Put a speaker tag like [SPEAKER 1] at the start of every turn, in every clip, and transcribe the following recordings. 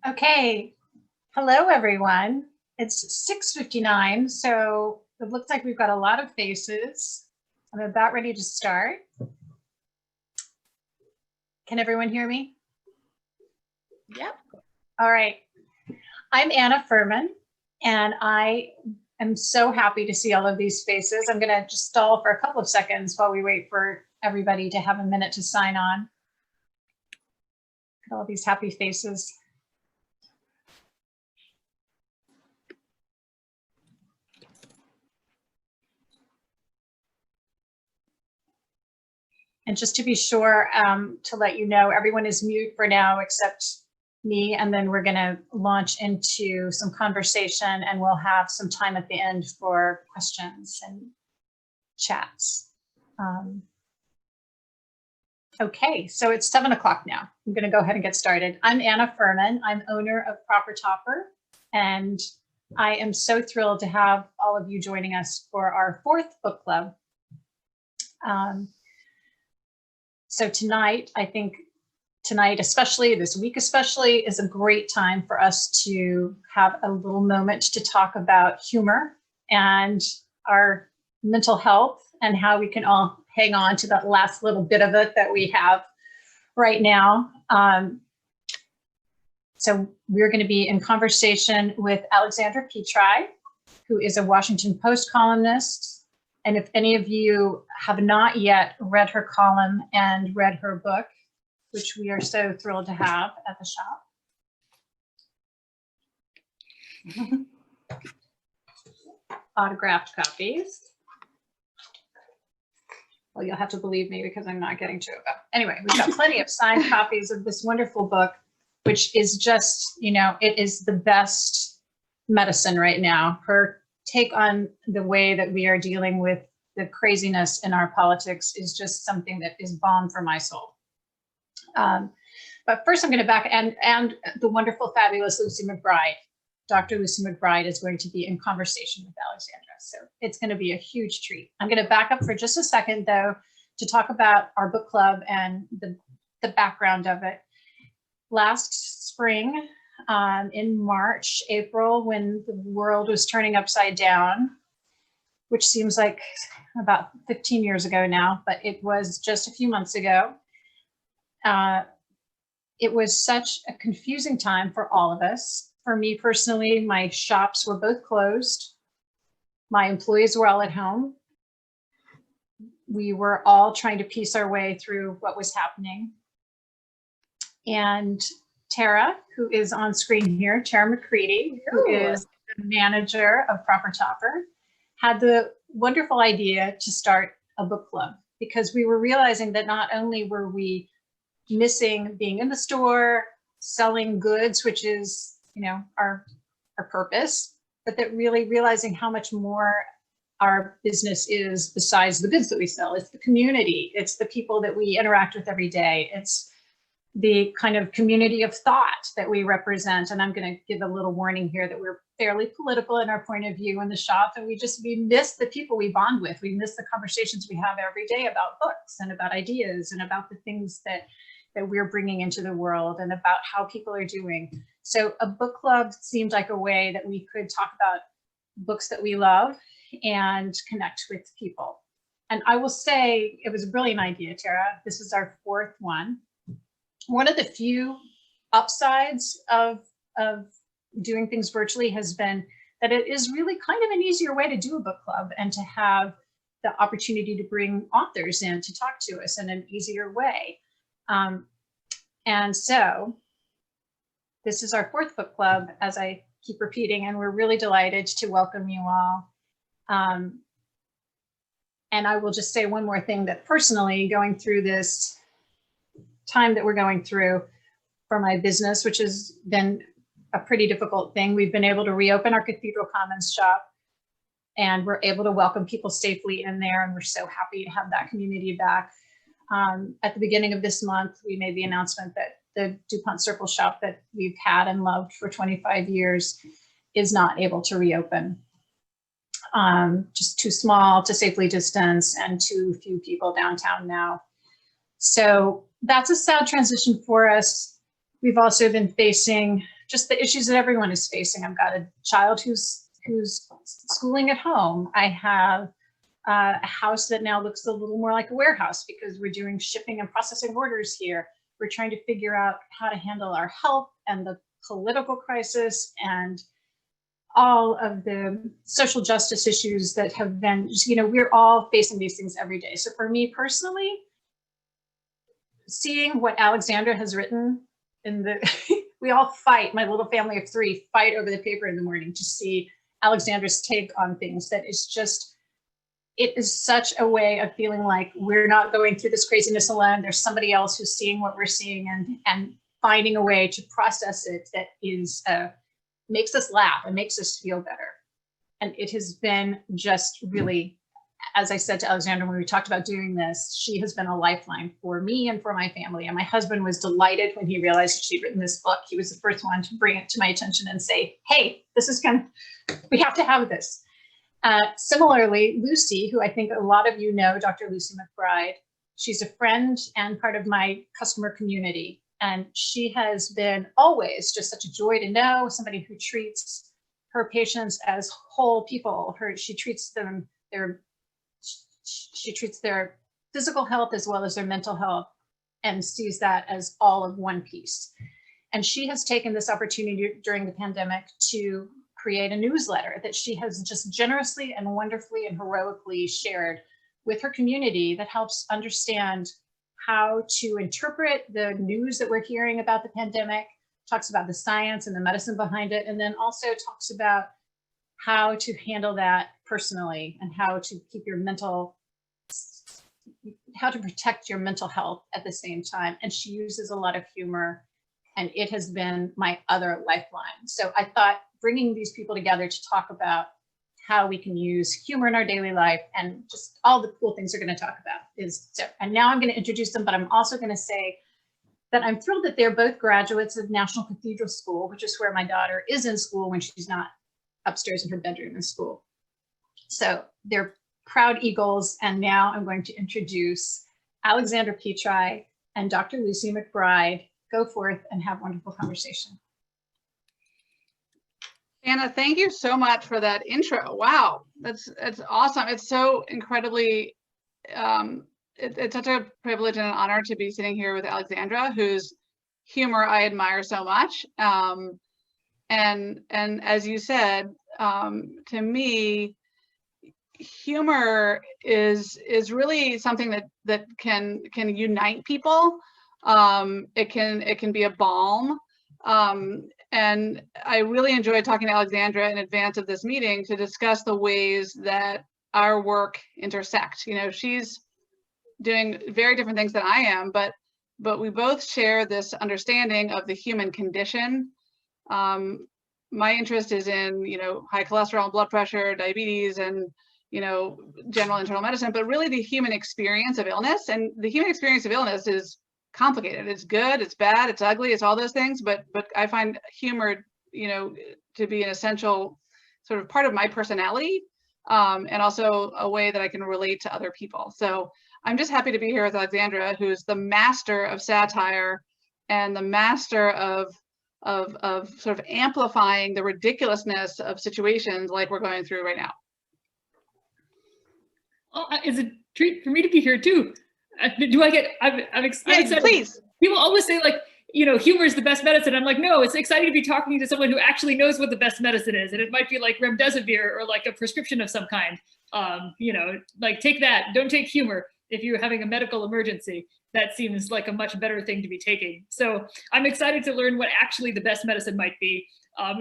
[SPEAKER 1] Okay, hello everyone. It's 6:59, so it looks like we've got a lot of faces. I'm about ready to start. Can everyone hear me?
[SPEAKER 2] Yep.
[SPEAKER 1] All right. I'm Anna Furman, and I am so happy to see all of these faces. I'm going to just stall for a couple of seconds while we wait for everybody to have a minute to sign on. Look at all these happy faces. And just to be sure, to let you know, everyone is mute for now except me, and then we're going to launch into some conversation, and we'll have some time at the end for questions and chats. Okay, so it's 7 o'clock now. I'm going to go ahead and get started. I'm Anna Furman. I'm owner of Proper Topper, and I am so thrilled to have all of you joining us for our 4th book club. So tonight, I think tonight especially, this week especially, is a great time for us to have a little moment to talk about humor and our mental health and how we can all hang on to that last little bit of it that we have right now. So we're going to be in conversation with Alexandra Petri, who is a Washington Post columnist. And if any of you have not yet read her column and read her book, which we are so thrilled to have at the shop, autographed copies. Well, you'll have to believe me because I'm not getting to it. But anyway, we've got plenty of signed copies of this wonderful book, which is just, you know, it is the best medicine right now. Her take on the way that we are dealing with the craziness in our politics is just something that is balm for my soul. But first I'm going to back, and the wonderful, fabulous Lucy McBride. Dr. Lucy McBride is going to be in conversation with Alexandra. So it's going to be a huge treat. I'm going to back up for just a second, though, to talk about our book club and the background of it. Last spring, in March, April, when the world was turning upside down, which seems like about 15 years ago now, but it was just a few months ago. It was such a confusing time for all of us. For me personally, my shops were both closed. My employees were all at home. We were all trying to piece our way through what was happening. And Tara, who is on screen here, Tara McCready, who is the manager of Proper Topper, had the wonderful idea to start a book club, because we were realizing that not only were we missing being in the store, selling goods, which is, you know, our purpose, but that really realizing how much more our business is besides the goods that we sell. It's the community, it's the people that we interact with every day, it's the kind of community of thought that we represent. And I'm going to give a little warning here that we're fairly political in our point of view in the shop, and we miss the people we bond with. We miss the conversations we have every day about books and about ideas and about the things that we're bringing into the world and about how people are doing. So a book club seemed like a way that we could talk about books that we love and connect with people. And I will say it was a brilliant idea, Tara. This is our 4th one. One of the few upsides of doing things virtually has been that it is really kind of an easier way to do a book club and to have the opportunity to bring authors in to talk to us in an easier way. And so this is our 4th book club, as I keep repeating, and we're really delighted to welcome you all. And I will just say one more thing, that personally, going through this time that we're going through for my business, which has been a pretty difficult thing, we've been able to reopen our Cathedral Commons shop, and we're able to welcome people safely in there, and we're so happy to have that community back. At the beginning of this month, we made the announcement that the DuPont Circle shop that we've had and loved for 25 years is not able to reopen. Just too small to safely distance and too few people downtown now. So that's a sad transition for us. We've also been facing just the issues that everyone is facing. I've got a child who's schooling at home. I have a house that now looks a little more like a warehouse because we're doing shipping and processing orders here. We're trying to figure out how to handle our health and the political crisis and all of the social justice issues that have been, we're all facing these things every day. So for me personally, seeing what Alexandra has written we all fight, my little family of 3 fight over the paper in the morning to see Alexandra's take on things that is just, it is such a way of feeling like we're not going through this craziness alone. There's somebody else who's seeing what we're seeing and finding a way to process it that is, makes us laugh and makes us feel better. And it has been just really, as I said to Alexandra when we talked about doing this, she has been a lifeline for me and for my family. And my husband was delighted when he realized she'd written this book. He was the first one to bring it to my attention and say, hey, this is we have to have this. Similarly, Lucy, who I think a lot of you know, Dr. Lucy McBride, she's a friend and part of my customer community. And she has been always just such a joy to know, somebody who treats her patients as whole people. She treats their physical health as well as their mental health and sees that as all of one piece. And she has taken this opportunity during the pandemic to create a newsletter that she has just generously and wonderfully and heroically shared with her community that helps understand how to interpret the news that we're hearing about the pandemic, talks about the science and the medicine behind it, and then also talks about how to handle that personally and how to keep how to protect your mental health at the same time. And she uses a lot of humor, and it has been my other lifeline. So I thought bringing these people together to talk about how we can use humor in our daily life and just all the cool things we're going to talk about and now I'm going to introduce them, but I'm also going to say that I'm thrilled that they're both graduates of National Cathedral School, which is where my daughter is in school when she's not upstairs in her bedroom in school. So they're proud Eagles. And now I'm going to introduce Alexandra Petri and Dr. Lucy McBride. Go forth and have wonderful conversation.
[SPEAKER 3] Anna, thank you so much for that intro. Wow, that's awesome. It's so incredibly, it's such a privilege and an honor to be sitting here with Alexandra, whose humor I admire so much. And as you said, to me, humor is really something that can unite people. It can be a balm. And I really enjoyed talking to Alexandra in advance of this meeting to discuss the ways that our work intersect. She's doing very different things than I am, but we both share this understanding of the human condition. My interest is in, high cholesterol and blood pressure, diabetes, and, general internal medicine, but really the human experience of illness. And the human experience of illness is complicated. It's good, it's bad, it's ugly, it's all those things, but I find humor, to be an essential sort of part of my personality, and also a way that I can relate to other people. So I'm just happy to be here with Alexandra, who's the master of satire and the master of sort of amplifying the ridiculousness of situations like we're going through right now.
[SPEAKER 4] Oh, it's a treat for me to be here too. I'm excited.
[SPEAKER 3] Yes, please.
[SPEAKER 4] People always say humor is the best medicine. I'm like, no, it's exciting to be talking to someone who actually knows what the best medicine is. And it might be like remdesivir or like a prescription of some kind. Like take that, don't take humor. If you're having a medical emergency, that seems like a much better thing to be taking. So I'm excited to learn what actually the best medicine might be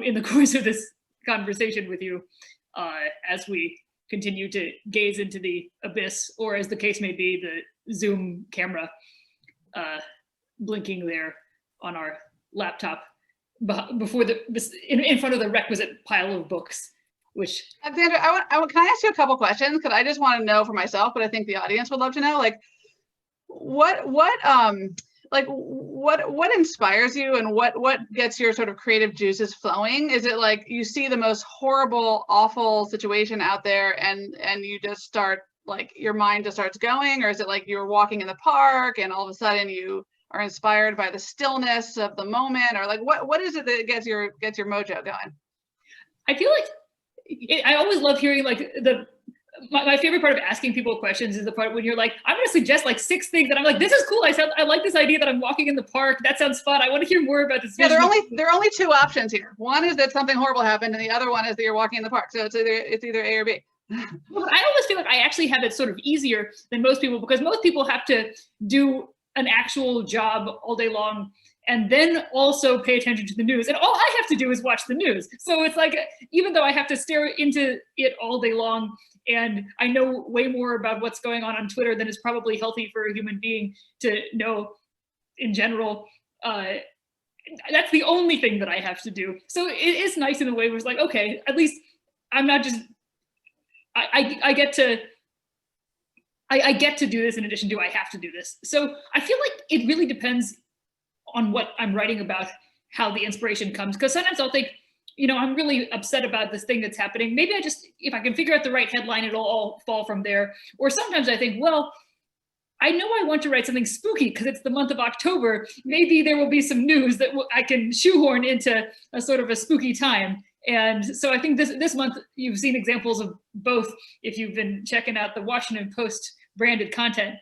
[SPEAKER 4] in the course of this conversation with you as we continue to gaze into the abyss, or as the case may be, the Zoom camera blinking there on our laptop before in front of the requisite pile of books. Which
[SPEAKER 3] Alexandra, can I ask you a couple questions? Because I just want to know for myself, but I think the audience would love to know, like, what inspires you, and what gets your sort of creative juices flowing? Is it like you see the most horrible, awful situation out there, and you just start, like, your mind just starts going, or is it like you're walking in the park and all of a sudden you are inspired by the stillness of the moment, or like what is it that gets your mojo going?
[SPEAKER 4] I feel like I always love hearing like my favorite part of asking people questions is the part when you're like, I'm going to suggest like 6 things that I'm like, this is cool. I like this idea that I'm walking in the park. That sounds fun. I want to hear more about this.
[SPEAKER 3] Yeah, there are only 2 options here. One is that something horrible happened, and the other one is that you're walking in the park. So it's either A or B.
[SPEAKER 4] But I always feel like I actually have it sort of easier than most people, because most people have to do an actual job all day long and then also pay attention to the news. And all I have to do is watch the news. So it's like, even though I have to stare into it all day long, and I know way more about what's going on Twitter than is probably healthy for a human being to know in general, that's the only thing that I have to do. So it is nice in a way where it's like, okay, at least I'm not just, I get to do this in addition to I have to do this. So I feel like it really depends on what I'm writing about, how the inspiration comes. Because sometimes I'll think, I'm really upset about this thing that's happening. Maybe if I can figure out the right headline, it'll all fall from there. Or sometimes I think, well, I know I want to write something spooky because it's the month of October. Maybe there will be some news that I can shoehorn into a sort of a spooky time. And so I think this month you've seen examples of both if you've been checking out the Washington Post branded content.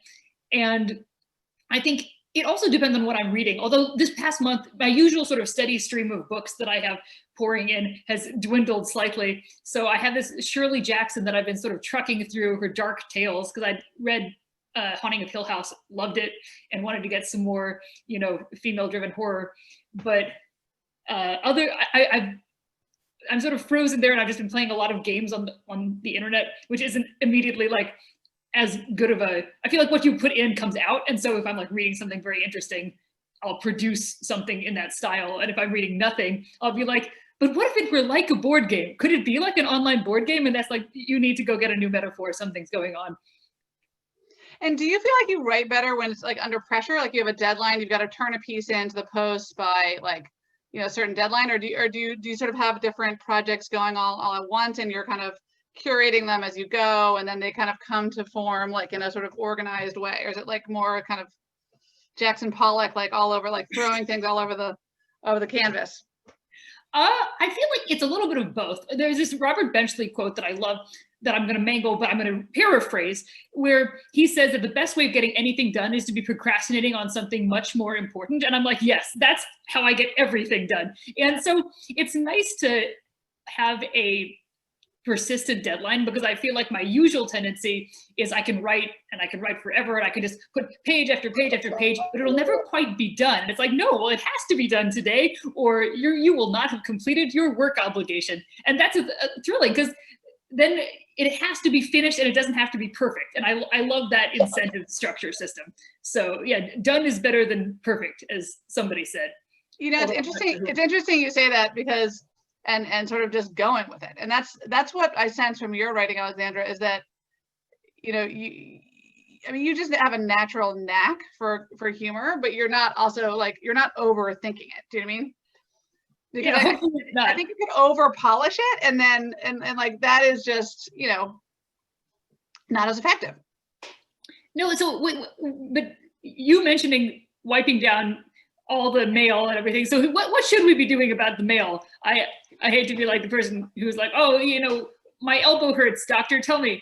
[SPEAKER 4] And I think it also depends on what I'm reading. Although this past month, my usual sort of steady stream of books that I have pouring in has dwindled slightly. So I have this Shirley Jackson that I've been sort of trucking through her dark tales, because I read Haunting of Hill House, loved it, and wanted to get some more, female-driven horror. But I'm sort of frozen there, and I've just been playing a lot of games on the internet, which isn't immediately like as good of I feel like what you put in comes out. And so if I'm like reading something very interesting, I'll produce something in that style. And if I'm reading nothing, I'll be like, but what if it were like a board game? Could it be like an online board game? And that's like, you need to go get a new metaphor. Something's going on.
[SPEAKER 3] And do you feel like you write better when it's like under pressure? Like you have a deadline, you've got to turn a piece into the Post by like, a certain deadline, or do you sort of have different projects going all at once, and you're kind of curating them as you go, and then they kind of come to form like in a sort of organized way? Or is it like more kind of Jackson Pollock, like all over, like throwing things all over the canvas?
[SPEAKER 4] I feel like it's a little bit of both. There's this Robert Benchley quote that I love that I'm going to mangle, but I'm going to paraphrase, where he says that the best way of getting anything done is to be procrastinating on something much more important. And I'm like, yes, that's how I get everything done. And so it's nice to have a persistent deadline, because I feel like my usual tendency is I can write forever, and I can just put page after page after page, but it'll never quite be done. It's like, no, well, it has to be done today, or you will not have completed your work obligation. And that's thrilling, because then it has to be finished and it doesn't have to be perfect. And I love that incentive structure system. So yeah, done is better than perfect, as somebody said.
[SPEAKER 3] It's interesting. It's interesting you say that, because and sort of just going with it. And that's what I sense from your writing, Alexandra, is that, you just have a natural knack for humor, but you're not also like, you're not overthinking it. Do you know what I mean? Because I think you could over polish it, and then like that is just, not as effective.
[SPEAKER 4] No, so but you mentioning wiping down all the mail and everything. So what should we be doing about the mail? I hate to be like the person who's like, oh, my elbow hurts, doctor, tell me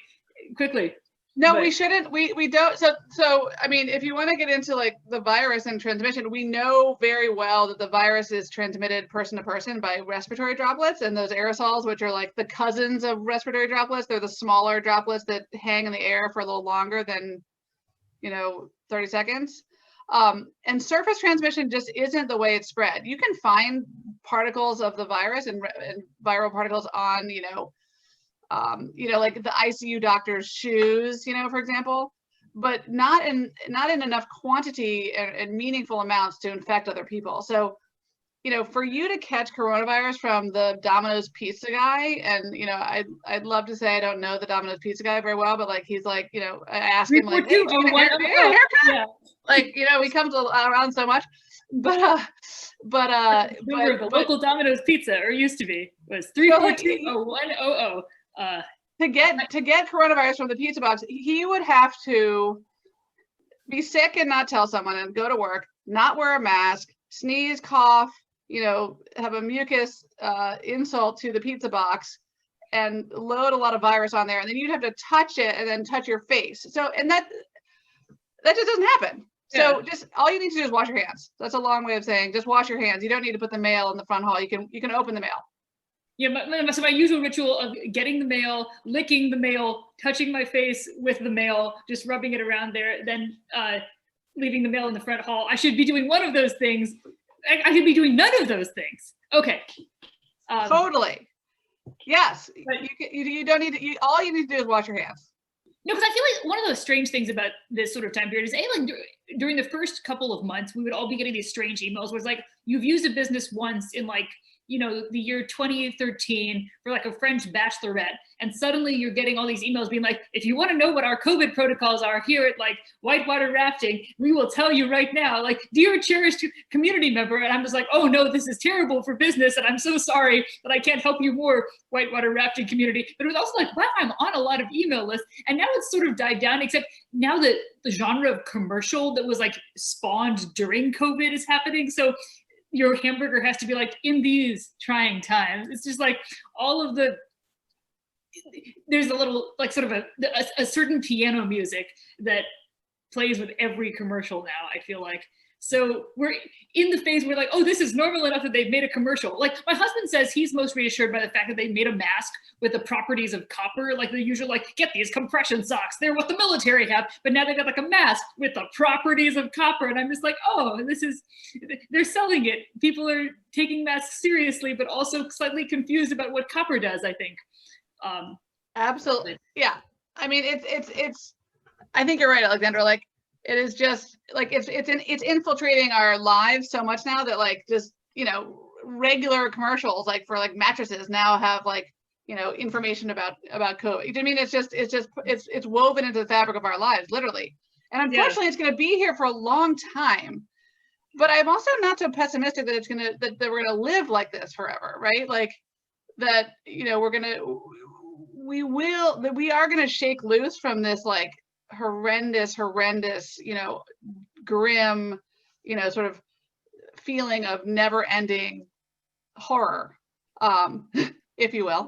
[SPEAKER 4] quickly.
[SPEAKER 3] No, we shouldn't. We don't. So I mean, if you want to get into like the virus and transmission, we know very well that the virus is transmitted person to person by respiratory droplets, and those aerosols, which are like the cousins of respiratory droplets, they're the smaller droplets that hang in the air for a little longer than, 30 seconds. And surface transmission just isn't the way it's spread. You can find particles of the virus and viral particles on, like the ICU doctor's shoes, for example, but not in enough quantity and meaningful amounts to infect other people. So, for you to catch coronavirus from the Domino's pizza guy, and, I'd love to say I don't know the Domino's pizza guy very well, but like, he's like, I ask him like, hey, do you want a haircut? Yeah. Like, he comes around so much, but
[SPEAKER 4] the local Domino's pizza, or used to be, was 342-0100.
[SPEAKER 3] To get coronavirus from the pizza box, he would have to be sick and not tell someone and go to work, not wear a mask, sneeze, cough, have a mucus insult to the pizza box, and load a lot of virus on there, and then you'd have to touch it and then touch your face. So, and that just doesn't happen.
[SPEAKER 4] Yeah.
[SPEAKER 3] So just all you need to do is wash your hands. That's a long way of saying just wash your hands. You don't need to put the mail in the front hall. You can open the mail.
[SPEAKER 4] Yeah, so my usual ritual of getting the mail, licking the mail, touching my face with the mail, just rubbing it around there, then leaving the mail in the front hall. I should be doing one of those things. I should be doing none of those things. Okay.
[SPEAKER 3] Totally. Yes. You don't need to. All you need to do is wash your hands.
[SPEAKER 4] No, because I feel like one of those strange things about this sort of time period is, like during the first couple of months, we would all be getting these strange emails where it's like, you've used a business once in like, the year 2013 for like a French bachelorette. And suddenly you're getting all these emails being like, if you want to know what our COVID protocols are here at like Whitewater Rafting, we will tell you right now, like, dear cherished community member. And I'm just like, oh no, this is terrible for business. And I'm so sorry that I can't help you more, Whitewater Rafting community. But it was also like, wow, I'm on a lot of email lists. And now it's sort of died down, except now that the genre of commercial that was like spawned during COVID is happening. So your hamburger has to be like, in these trying times. It's just like all of there's a little like sort of a certain piano music that plays with every commercial now, I feel like. So we're in the phase where like, oh, this is normal enough that they've made a commercial. Like my husband says he's most reassured by the fact that they made a mask with the properties of copper, like the usual, like, get these compression socks. They're what the military have, but now they've got like a mask with the properties of copper. And I'm just like, oh, they're selling it. People are taking masks seriously, but also slightly confused about what copper does, I think.
[SPEAKER 3] Absolutely. Yeah. I mean, it's, I think you're right, Alexandra. Like, it is just like it's infiltrating our lives so much now that like just regular commercials like for like mattresses now have like information about COVID. I mean, it's woven into the fabric of our lives, literally. And unfortunately, It's going to be here for a long time. But I'm also not so pessimistic that that we're going to live like this forever, right? Like that we are going to shake loose from this like horrendous, grim, sort of feeling of never ending horror, if you will.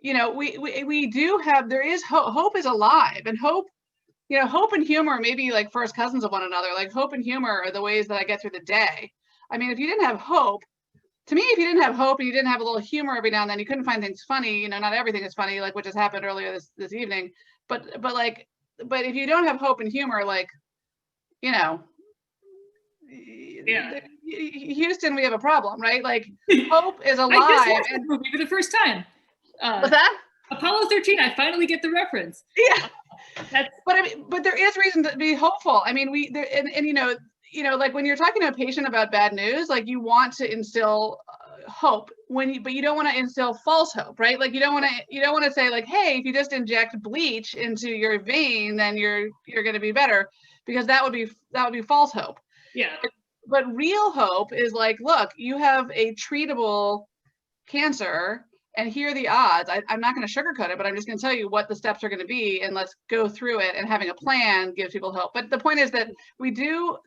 [SPEAKER 3] We do have, there is hope is alive, and hope and humor may be like first cousins of one another. Like hope and humor are the ways that I get through the day. I mean, if you didn't have hope, to me, if you didn't have hope and you didn't have a little humor every now and then, you couldn't find things funny. Not everything is funny, like what just happened earlier this evening. But if you don't have hope and humor, like, Houston, we have a problem, right? Like hope is alive.
[SPEAKER 4] I just watched the movie for the first time.
[SPEAKER 3] What's that?
[SPEAKER 4] Apollo 13. I finally get the reference.
[SPEAKER 3] Yeah. But there is reason to be hopeful. I mean, like when you're talking to a patient about bad news, like you want to instill hope but you don't want to instill false hope, right? Like you don't want to say like, hey, if you just inject bleach into your vein, then you're going to be better, because that would be false hope.
[SPEAKER 4] Yeah.
[SPEAKER 3] But real hope is like, look, you have a treatable cancer, and here are the odds. I'm not going to sugarcoat it, but I'm just going to tell you what the steps are going to be, and let's go through it. And having a plan gives people hope. But the point is that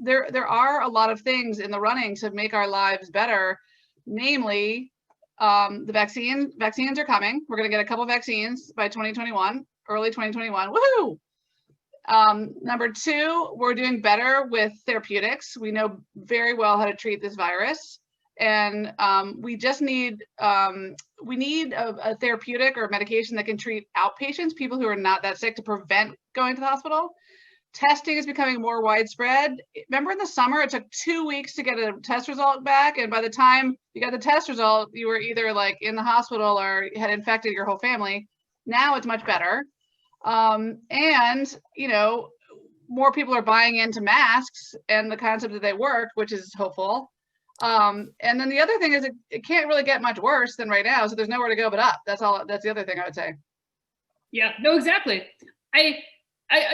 [SPEAKER 3] there are a lot of things in the running to make our lives better. Namely, the vaccines are coming. We're going to get a couple vaccines by 2021, early 2021. Woohoo! Number two, we're doing better with therapeutics. We know very well how to treat this virus. And we just need a therapeutic or medication that can treat outpatients, people who are not that sick, to prevent going to the hospital. Testing is becoming more widespread. Remember in the summer, it took 2 weeks to get a test result back. And by the time you got the test result, you were either like in the hospital or had infected your whole family. Now it's much better. And, more people are buying into masks and the concept that they work, which is hopeful. And then the other thing is it can't really get much worse than right now. So there's nowhere to go but up. That's the other thing I would say.
[SPEAKER 4] Yeah, no, exactly.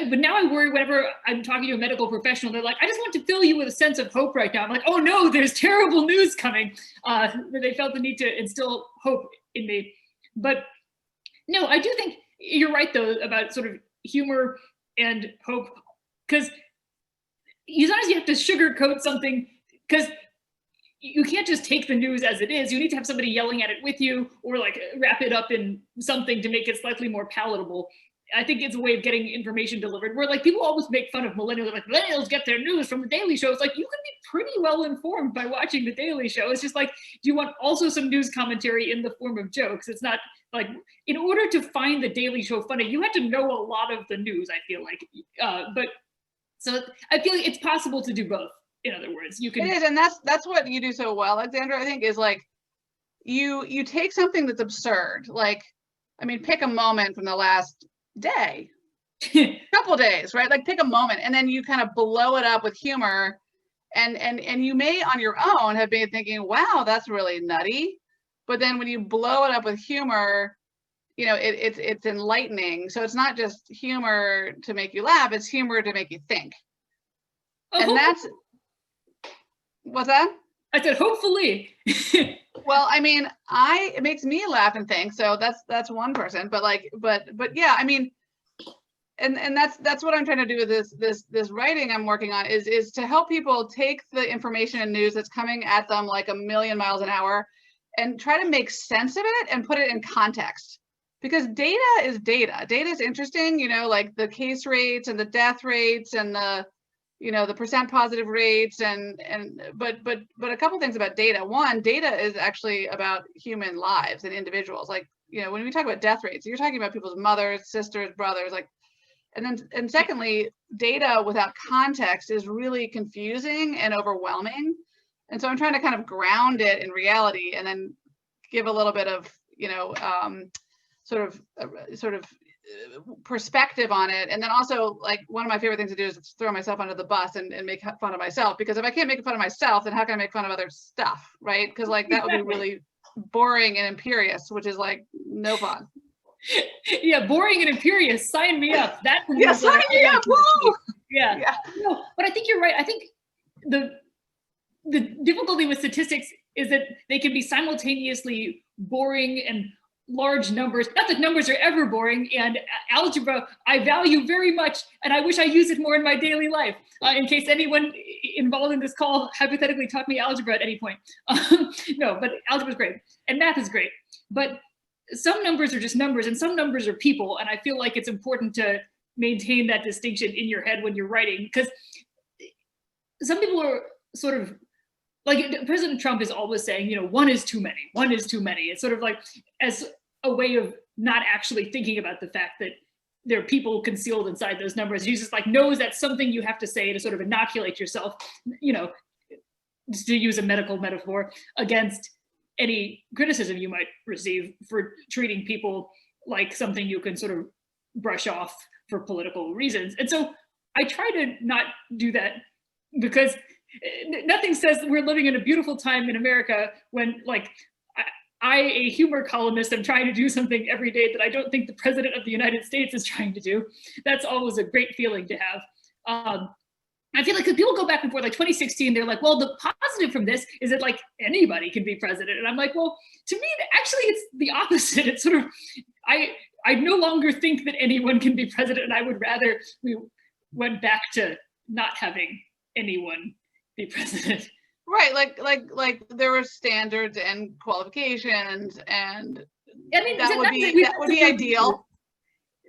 [SPEAKER 4] But now I worry whenever I'm talking to a medical professional, they're like, I just want to fill you with a sense of hope right now. I'm like, oh no, there's terrible news coming. They felt the need to instill hope in me. But no, I do think you're right though about sort of humor and hope, because sometimes you have to sugarcoat something because you can't just take the news as it is. You need to have somebody yelling at it with you, or like wrap it up in something to make it slightly more palatable. I think it's a way of getting information delivered, where like people always make fun of millennials. They're like, millennials get their news from the Daily Show. It's like, you can be pretty well informed by watching the Daily Show. It's just like, do you want also some news commentary in the form of jokes? It's not like, in order to find the Daily Show funny, you have to know a lot of the news, I feel like. But so I feel like it's possible to do both. In other words, you can.
[SPEAKER 3] It is, and that's what you do so well, Alexandra, I think, is like, you take something that's absurd, like, I mean, pick a moment from the last day, couple days, right? Like, pick a moment, and then you kind of blow it up with humor, and you may on your own have been thinking, wow, that's really nutty, but then when you blow it up with humor, you know, it's enlightening. So it's not just humor to make you laugh, it's humor to make you think. And that's, what's that?
[SPEAKER 4] I said, hopefully.
[SPEAKER 3] Well, I mean, it makes me laugh and think, so that's one person, but like, but yeah, I mean, and that's what I'm trying to do with this writing I'm working on, is to help people take the information and news that's coming at them like a million miles an hour and try to make sense of it and put it in context. Because data is data. Data is interesting, you know, like the case rates and the death rates and the, you know, the percent positive rates but a couple things about data. One, data is actually about human lives and individuals. Like, you know, when we talk about death rates, you're talking about people's mothers, sisters, brothers, like, and secondly, data without context is really confusing and overwhelming. And so I'm trying to kind of ground it in reality and then give a little bit of, you know, sort of perspective on it. And then also, like, one of my favorite things to do is throw myself under the bus and make fun of myself, because if I can't make fun of myself, then how can I make fun of other stuff, right? Because like that would be really boring and imperious, which is like no fun.
[SPEAKER 4] Yeah, boring and imperious, sign me up. That
[SPEAKER 3] Yeah, sign me up. Woo!
[SPEAKER 4] Yeah. No, but I think you're right. I think the difficulty with statistics is that they can be simultaneously boring and large numbers. Not that numbers are ever boring, and algebra I value very much, and I wish I used it more in my daily life. In case anyone involved in this call hypothetically taught me algebra at any point. No, but algebra is great, and math is great. But some numbers are just numbers, and some numbers are people, and I feel like it's important to maintain that distinction in your head when you're writing, because some people are sort of like, President Trump is always saying, you know, one is too many, one is too many. It's sort of like as a way of not actually thinking about the fact that there are people concealed inside those numbers. He just like knows that's something you have to say to sort of inoculate yourself, you know, to use a medical metaphor, against any criticism you might receive for treating people like something you can sort of brush off for political reasons. And so I try to not do that, because nothing says we're living in a beautiful time in America when, like, I, a humor columnist, am trying to do something every day that I don't think the President of the United States is trying to do. That's always a great feeling to have. I feel like, because people go back and forth, like 2016, they're like, well, the positive from this is that like anybody can be president. And I'm like, well, to me, actually, it's the opposite. It's sort of, I no longer think that anyone can be president, and I would rather we went back to not having anyone be president.
[SPEAKER 3] Right, like there were standards and qualifications, and
[SPEAKER 4] I mean,
[SPEAKER 3] that would be ideal.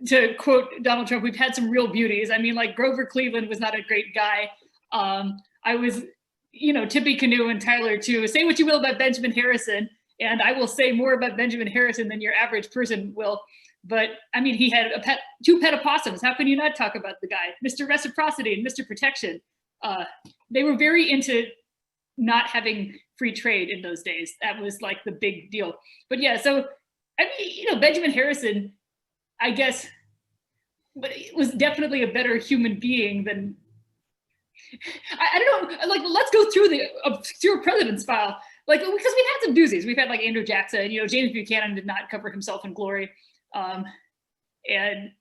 [SPEAKER 4] To quote Donald Trump, we've had some real beauties. I mean, like Grover Cleveland was not a great guy. I was, you know, Tippy Canoe and Tyler too. Say what you will about Benjamin Harrison, and I will say more about Benjamin Harrison than your average person will. But I mean, he had two pet opossums. How can you not talk about the guy? Mr. Reciprocity and Mr. Protection. They were very into not having free trade in those days. That was like the big deal. But yeah, so I mean, you know, Benjamin Harrison, I guess, but it was definitely a better human being than, I don't know, like, let's go through the obscure president's file. Like, because we've had some doozies. We've had like Andrew Jackson, you know, James Buchanan did not cover himself in glory. And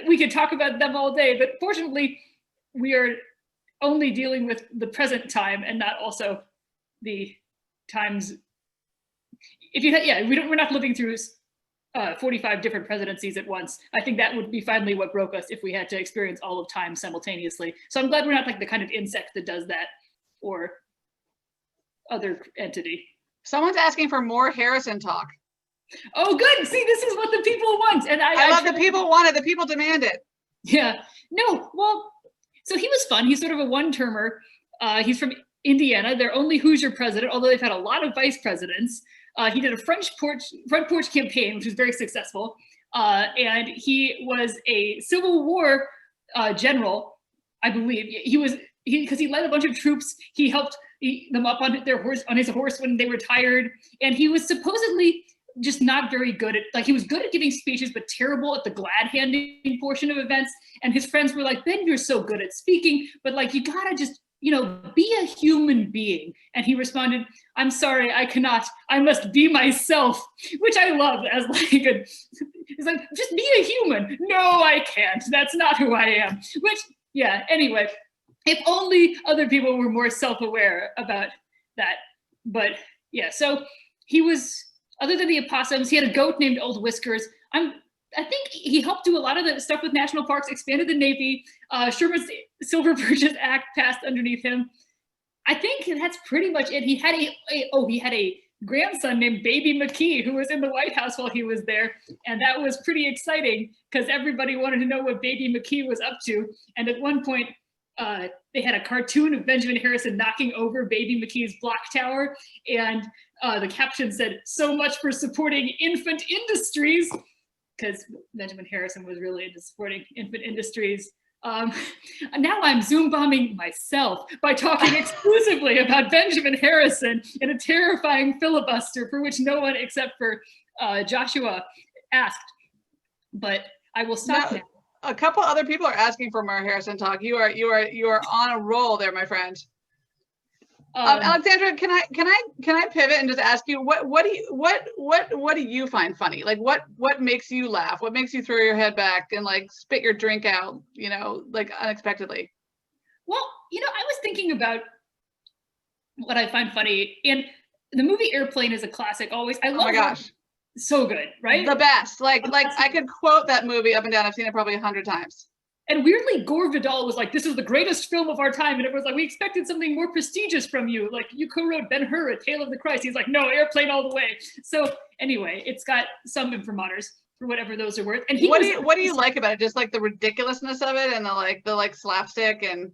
[SPEAKER 4] we could talk about them all day, but fortunately we are only dealing with the present time and not also the times. If you had, yeah, we're not living through 45 different presidencies at once. I think that would be finally what broke us if we had to experience all of time simultaneously. So I'm glad we're not like the kind of insect that does that or other entity.
[SPEAKER 3] Someone's asking for more Harrison talk.
[SPEAKER 4] Oh, good. See, this is what the people want. And
[SPEAKER 3] I love the people want it. The people demand it.
[SPEAKER 4] Yeah. No, well, so he was fun. He's sort of a one-termer. He's from Indiana. They're only Hoosier president, although they've had a lot of vice presidents. He did a front porch campaign, which was very successful. And he was a Civil War general, I believe. Because he led a bunch of troops. He helped them up on his horse when they were tired. And he was supposedly just not very good at, like, he was good at giving speeches, but terrible at the glad handing portion of events. And his friends were like, Ben, you're so good at speaking, but like, you gotta just, be a human being. And he responded, I'm sorry, I cannot. I must be myself, which I love as like he's like, just be a human. No, I can't. That's not who I am. Which, yeah, anyway, if only other people were more self-aware about that. But yeah, so he was, other than the opossums, he had a goat named Old Whiskers. I think he helped do a lot of the stuff with national parks, expanded the Navy. Sherman's Silver Birches Act passed underneath him. I think that's pretty much it. He had a grandson named Baby McKee who was in the White House while he was there. And that was pretty exciting because everybody wanted to know what Baby McKee was up to. And at one point, they had a cartoon of Benjamin Harrison knocking over Baby McKee's block tower. And the caption said, "So much for supporting infant industries," because Benjamin Harrison was really into supporting infant industries. Now I'm Zoom bombing myself by talking exclusively about Benjamin Harrison in a terrifying filibuster for which no one except for Joshua asked. But I will stop now.
[SPEAKER 3] A couple other people are asking for more Harrison talk. You are on a roll there, my friend. Alexandra, can I pivot and just ask you what do you find funny? Like what makes you laugh? What makes you throw your head back and like spit your drink out, like unexpectedly?
[SPEAKER 4] Well, I was thinking about what I find funny, and the movie Airplane is a classic. Always, I love. Oh my gosh, so good, right?
[SPEAKER 3] The best. Like I could quote that movie up and down. I've seen it probably 100 times.
[SPEAKER 4] And weirdly, Gore Vidal was like, "This is the greatest film of our time," and everyone's like, "We expected something more prestigious from you. Like you co-wrote Ben-Hur, A Tale of the Christ." He's like, "No, Airplane all the way." So anyway, it's got some imprimaturs for whatever those are worth. And
[SPEAKER 3] what do you like about it? Just like the ridiculousness of it and the slapstick and.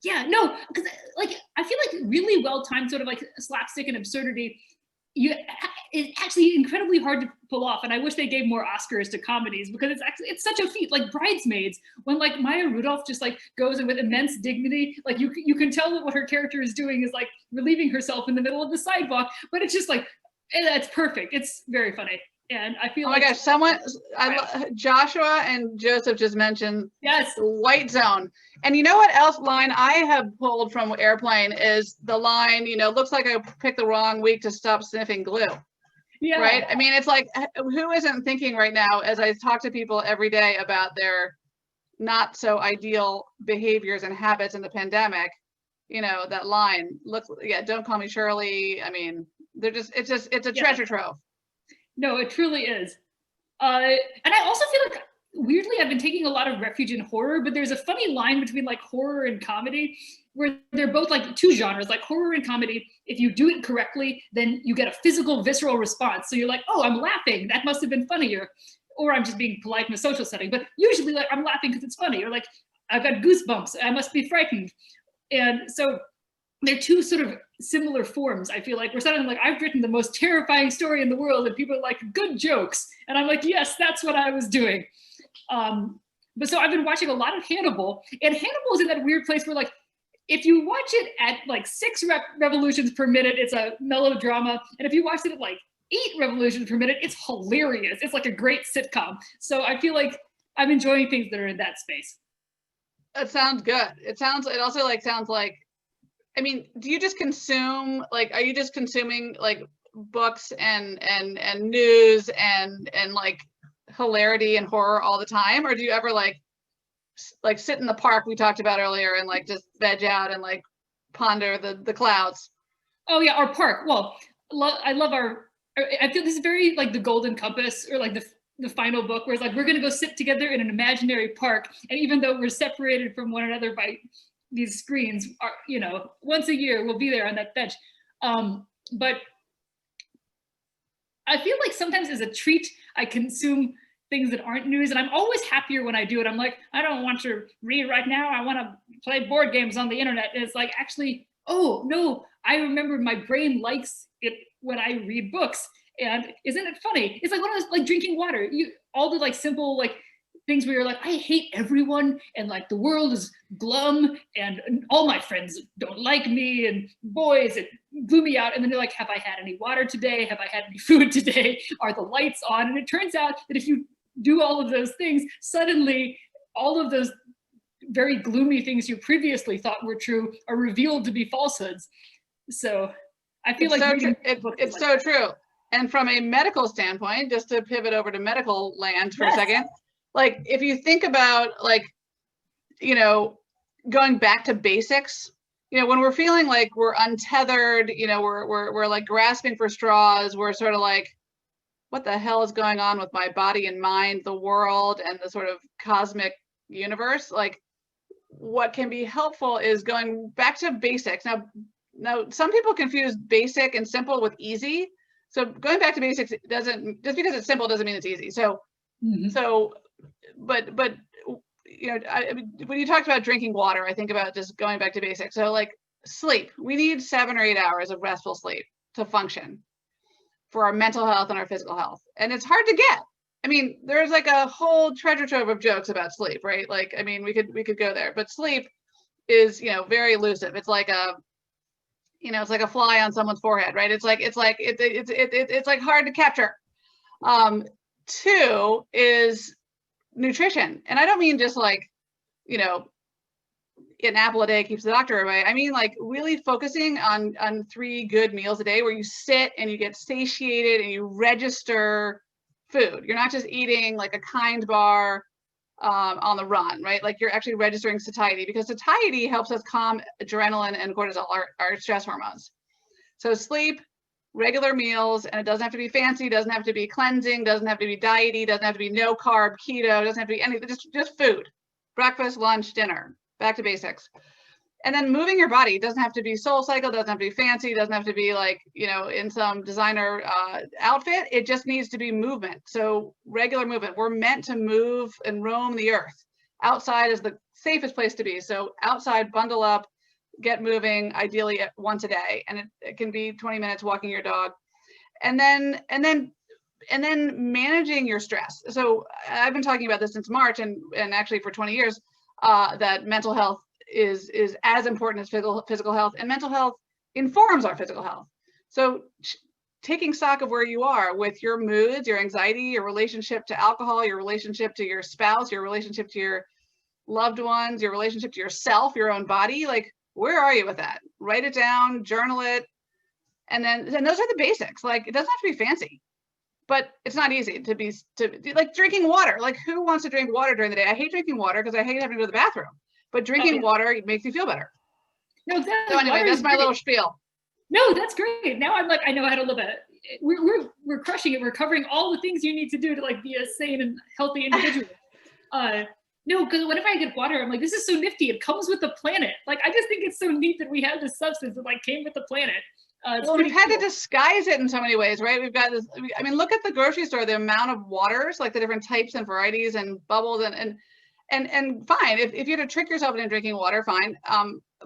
[SPEAKER 4] Yeah, no, because like I feel like really well timed sort of like slapstick and absurdity. It's actually incredibly hard to pull off, and I wish they gave more Oscars to comedies because it's such a feat. Like Bridesmaids, when like Maya Rudolph just like goes in with immense dignity, like you can tell that what her character is doing is like relieving herself in the middle of the sidewalk, but it's just like that's perfect. It's very funny, and I feel.
[SPEAKER 3] Oh my gosh! Joshua and Joseph just mentioned
[SPEAKER 4] yes,
[SPEAKER 3] the White Zone. And you know what else line I have pulled from Airplane is the line, looks like I picked the wrong week to stop sniffing glue. Yeah. Right? I mean, it's like, who isn't thinking right now, as I talk to people every day about their not so ideal behaviors and habits in the pandemic, that line, don't call me Shirley. I mean, it's a treasure trove.
[SPEAKER 4] No, it truly is. And I also feel like, weirdly, I've been taking a lot of refuge in horror, but there's a funny line between like horror and comedy where they're both like two genres, like horror and comedy. If you do it correctly, then you get a physical, visceral response. So you're like, oh, I'm laughing. That must have been funnier. Or I'm just being polite in a social setting. But usually like I'm laughing because it's funny. Or like, I've got goosebumps. I must be frightened. And so they're two sort of similar forms. I feel like we're suddenly like, I've written the most terrifying story in the world and people are like, good jokes. And I'm like, yes, that's what I was doing. But so I've been watching a lot of Hannibal, and Hannibal is in that weird place where like, if you watch it at like 6 revolutions per minute, it's a melodrama. And if you watch it at like 8 revolutions per minute, it's hilarious. It's like a great sitcom. So I feel like I'm enjoying things that are in that space.
[SPEAKER 3] That sounds good. It also like sounds like, I mean, do you just consume, like, are you just consuming like books and news and like hilarity and horror all the time, or do you ever like sit in the park we talked about earlier and like just veg out and like ponder the clouds?
[SPEAKER 4] Oh yeah, our park. Well, I love our I feel this is very like the Golden Compass, or like the final book, where it's like, we're going to go sit together in an imaginary park, and even though we're separated from one another by these screens, you know, once a year we'll be there on that bench. But I feel like sometimes as a treat, I consume things that aren't news, and I'm always happier when I do it. I'm like, I don't want to read right now, I want to play board games on the internet. And it's like, actually, oh no, I remember my brain likes it when I read books. And isn't it funny? It's like one of those, like drinking water. All the like simple like things where you're like, I hate everyone, and like the world is glum, and all my friends don't like me, and boys, it blew me out. And then you're like, have I had any water today? Have I had any food today? Are the lights on? And it turns out that if you do all of those things, suddenly all of those very gloomy things you previously thought were true are revealed to be falsehoods. So I feel
[SPEAKER 3] it's so true. And from a medical standpoint, just to pivot over to medical land for a second, like if you think about like, you know, going back to basics, you know, when we're feeling like we're untethered, you know, we're like grasping for straws, we're sort of like, what the hell is going on with my body and mind, the world, and the sort of cosmic universe? Like, what can be helpful is going back to basics. Now some people confuse basic and simple with easy. So going back to basics doesn't, just because it's simple doesn't mean it's easy. So, but you know, when you talked about drinking water, I think about just going back to basics. So like sleep, we need 7 or 8 hours of restful sleep to function for our mental health and our physical health. And it's hard to get. I mean, there's like a whole treasure trove of jokes about sleep, right? Like, I mean, we could go there, but sleep is, you know, very elusive. It's like a, you know, it's like a fly on someone's forehead, right? It's like hard to capture. 2 is nutrition. And I don't mean just like, you know, an apple a day keeps the doctor away. I mean, like really focusing on 3 good meals a day where you sit and you get satiated and you register food. You're not just eating like a Kind bar on the run, right? Like you're actually registering satiety, because satiety helps us calm adrenaline and cortisol, our stress hormones. So sleep, regular meals, and it doesn't have to be fancy, doesn't have to be cleansing, doesn't have to be diety, doesn't have to be no carb, keto, doesn't have to be anything, just food, breakfast, lunch, dinner. Back to basics. And then moving your body doesn't have to be Soul Cycle, doesn't have to be fancy, doesn't have to be like, you know, in some designer outfit. It just needs to be movement. So regular movement. We're meant to move and roam the earth. Outside is the safest place to be. So outside, bundle up, get moving, ideally once a day. And it can be 20 minutes walking your dog. And then managing your stress. So I've been talking about this since March, and actually for 20 years, that mental health is as important as physical health, and mental health informs our physical health. So taking stock of where you are with your moods, your anxiety, your relationship to alcohol, your relationship to your spouse, your relationship to your loved ones, your relationship to yourself, your own body, like where are you with that? Write it down, journal it, and then those are the basics. Like it doesn't have to be fancy, but it's not easy to like drinking water. Like who wants to drink water during the day? I hate drinking water because I hate having to go to the bathroom, but drinking water makes me feel better.
[SPEAKER 4] No, exactly.
[SPEAKER 3] So anyway, that's my little spiel.
[SPEAKER 4] No, that's great. Now I'm like, I know how to live it. We're crushing it. We're covering all the things you need to do to like be a sane and healthy individual. No, because whenever I get water, I'm like, this is so nifty. It comes with the planet. Like, I just think it's so neat that we have this substance that like came with the planet.
[SPEAKER 3] Well, we've had to disguise it in so many ways, right? We've got this, I mean, look at the grocery store, the amount of waters, like the different types and varieties and bubbles and fine. If you had to trick yourself into drinking water, fine.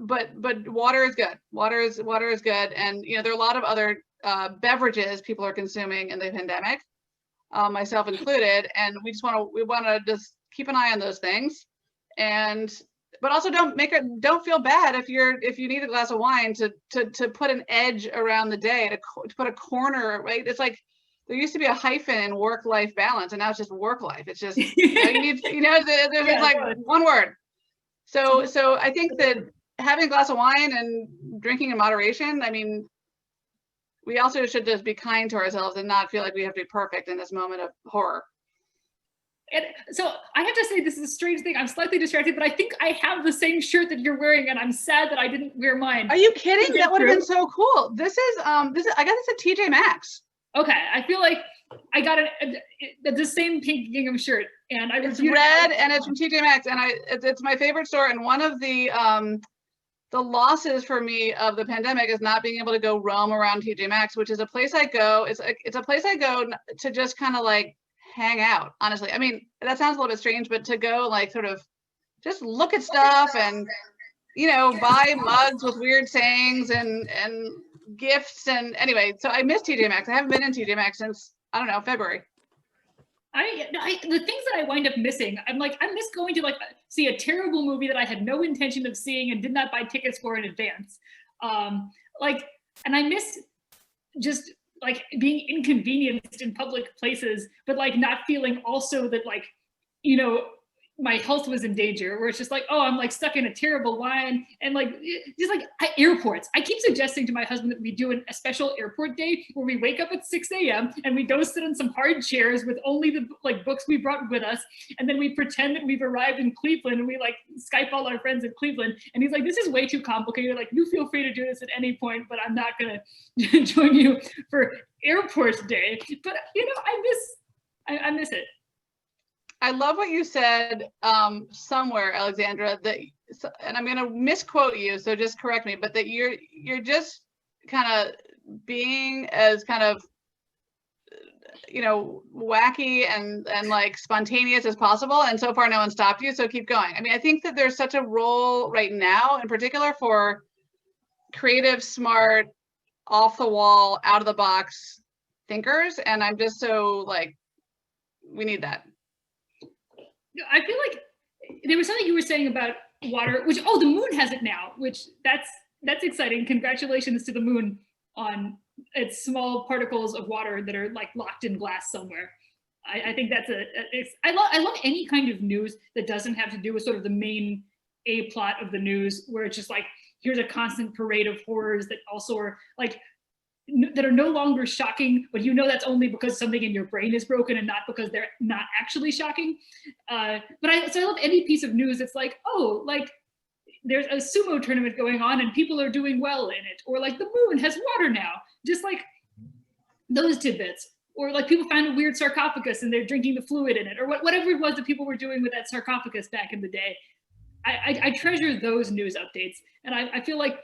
[SPEAKER 3] But water is good. Water is good. And, you know, there are a lot of other beverages people are consuming in the pandemic, myself included. And we want to just keep an eye on those things. But also don't feel bad if you need a glass of wine to put an edge around the day, to put a corner, right? It's like there used to be a hyphen in work-life balance, and now it's just work life. It's just you need, there's like one word. So I think that having a glass of wine and drinking in moderation, I mean, we also should just be kind to ourselves and not feel like we have to be perfect in this moment of horror.
[SPEAKER 4] And so I have to say, this is a strange thing. I'm slightly distracted, but I think I have the same shirt that you're wearing, and I'm sad that I didn't wear mine.
[SPEAKER 3] Are you kidding? That would have been so cool. This is I got this at TJ Maxx.
[SPEAKER 4] Okay, I feel like I got the same pink gingham shirt, and
[SPEAKER 3] it's red, and it's from TJ Maxx, and it's my favorite store. And one of the losses for me of the pandemic is not being able to go roam around TJ Maxx, which is a place I go. It's a place I go to just kind of like hang out. Honestly, I mean that sounds a little bit strange, but to go like sort of just look at stuff and buy mugs with weird sayings and gifts, and anyway, so I miss TJ Maxx. I haven't been in TJ Maxx since, I don't know, February.
[SPEAKER 4] The things that I wind up missing, I miss going to like see a terrible movie that I had no intention of seeing and did not buy tickets for in advance. And I miss just like being inconvenienced in public places, but like not feeling also that like, my health was in danger, where it's just like, oh, I'm like stuck in a terrible line. And like, just like airports. I keep suggesting to my husband that we do a special airport day where we wake up at 6 a.m. and we go sit in some hard chairs with only the like books we brought with us. And then we pretend that we've arrived in Cleveland and we like Skype all our friends in Cleveland. And he's like, this is way too complicated. Like, you feel free to do this at any point, but I'm not gonna join you for airport day. But I miss it.
[SPEAKER 3] I love what you said somewhere, Alexandra, that, and I'm going to misquote you, so just correct me, but that you're just kind of being as kind of, wacky and like spontaneous as possible. And so far, no one stopped you. So keep going. I mean, I think that there's such a role right now, in particular, for creative, smart, off the wall, out of the box thinkers. And I'm just so like, we need that.
[SPEAKER 4] I feel like there was something you were saying about water, which, the moon has it now, which that's exciting. Congratulations to the moon on its small particles of water that are like locked in glass somewhere. I think that's I love any kind of news that doesn't have to do with sort of the main A plot of the news, where it's just like, here's a constant parade of horrors that also are like, that are no longer shocking, but that's only because something in your brain is broken and not because they're not actually shocking. I love any piece of news that's like, oh, like there's a sumo tournament going on and people are doing well in it, or like the moon has water now, just like those tidbits, or like people found a weird sarcophagus and they're drinking the fluid in it, or whatever it was that people were doing with that sarcophagus back in the day. I treasure those news updates, and I feel like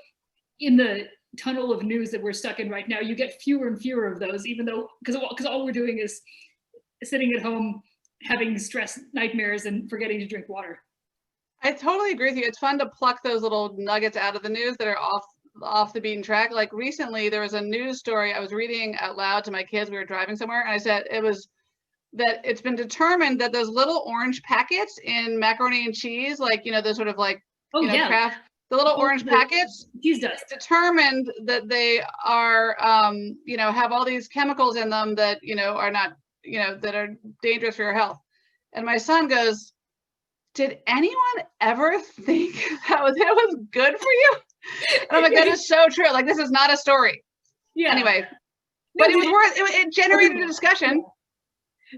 [SPEAKER 4] in the tunnel of news that we're stuck in right now, you get fewer and fewer of those, even though because all we're doing is sitting at home having stress nightmares and forgetting to drink water.
[SPEAKER 3] I totally agree with you. It's fun to pluck those little nuggets out of the news that are off the beaten track. Like recently there was a news story I was reading out loud to my kids. We were driving somewhere, and I said it's been determined that those little orange packets in macaroni and cheese, like the sort of like craft, the little orange packets,
[SPEAKER 4] cheese dust,
[SPEAKER 3] determined that they are, have all these chemicals in them that, are not, that are dangerous for your health. And my son goes, did anyone ever think that was good for you? And I'm like, that is so true. Like, this is not a story. Yeah. Anyway, but it was it generated a discussion.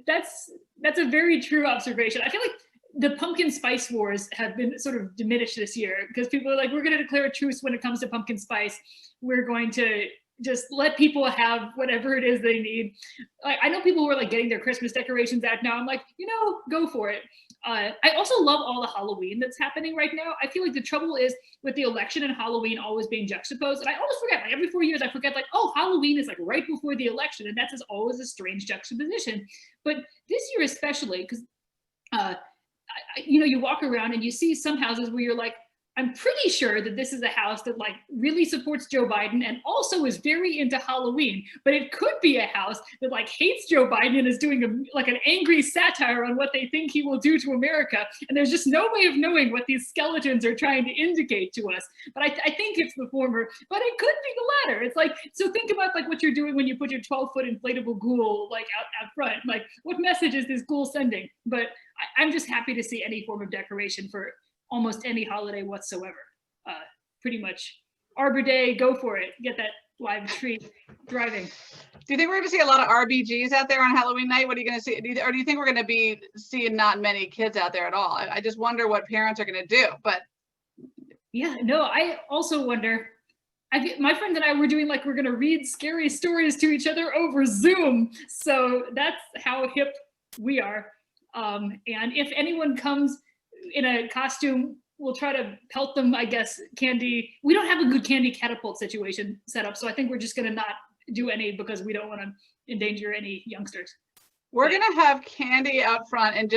[SPEAKER 4] That's a very true observation. I feel like the pumpkin spice wars have been sort of diminished this year because people are like, we're going to declare a truce when it comes to pumpkin spice. We're going to just let people have whatever it is they need. I know people who are like getting their Christmas decorations out now. I'm like, go for it. I also love all the Halloween that's happening right now. I feel like the trouble is with the election and Halloween always being juxtaposed. And I always forget, like every 4 years, I forget like, oh, Halloween is like right before the election. And that's just always a strange juxtaposition. But this year especially, because you walk around and you see some houses where you're like, I'm pretty sure that this is a house that like really supports Joe Biden and also is very into Halloween, but it could be a house that like hates Joe Biden and is doing an angry satire on what they think he will do to America. And there's just no way of knowing what these skeletons are trying to indicate to us. But I think it's the former, but it could be the latter. It's like, so think about like what you're doing when you put your 12-foot inflatable ghoul like out front. Like, what message is this ghoul sending? But I'm just happy to see any form of decoration for almost any holiday whatsoever. Pretty much Arbor Day, go for it. Get that live tree driving.
[SPEAKER 3] Do you think we're going to see a lot of RBGs out there on Halloween night? What are you going to see? Or do you think we're going to be seeing not many kids out there at all? I just wonder what parents are going to do. But
[SPEAKER 4] yeah, no, I also wonder, my friend and I were doing like, we're going to read scary stories to each other over Zoom. So that's how hip we are. And if anyone comes in a costume, we'll try to pelt them, I guess, candy. We don't have a good candy catapult situation set up. So I think we're just going to not do any because we don't want to endanger any youngsters.
[SPEAKER 3] We're going to have candy out front and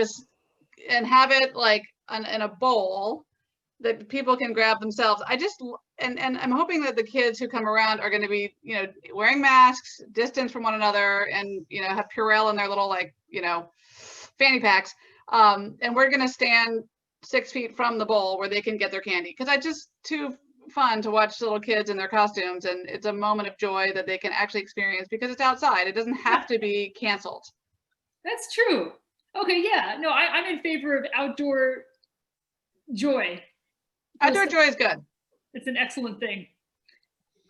[SPEAKER 3] have it like in a bowl that people can grab themselves. And I'm hoping that the kids who come around are going to be, you know, wearing masks, distance from one another, and, you know, have Purell in their little, like, you know, fanny packs. And we're going to stand 6 feet from the bowl where they can get their candy. Because it's just too fun to watch little kids in their costumes. And it's a moment of joy that they can actually experience because it's outside. It doesn't have to be canceled.
[SPEAKER 4] That's true. Okay, yeah. No, I'm in favor of outdoor joy.
[SPEAKER 3] Outdoor joy is good.
[SPEAKER 4] It's an excellent thing.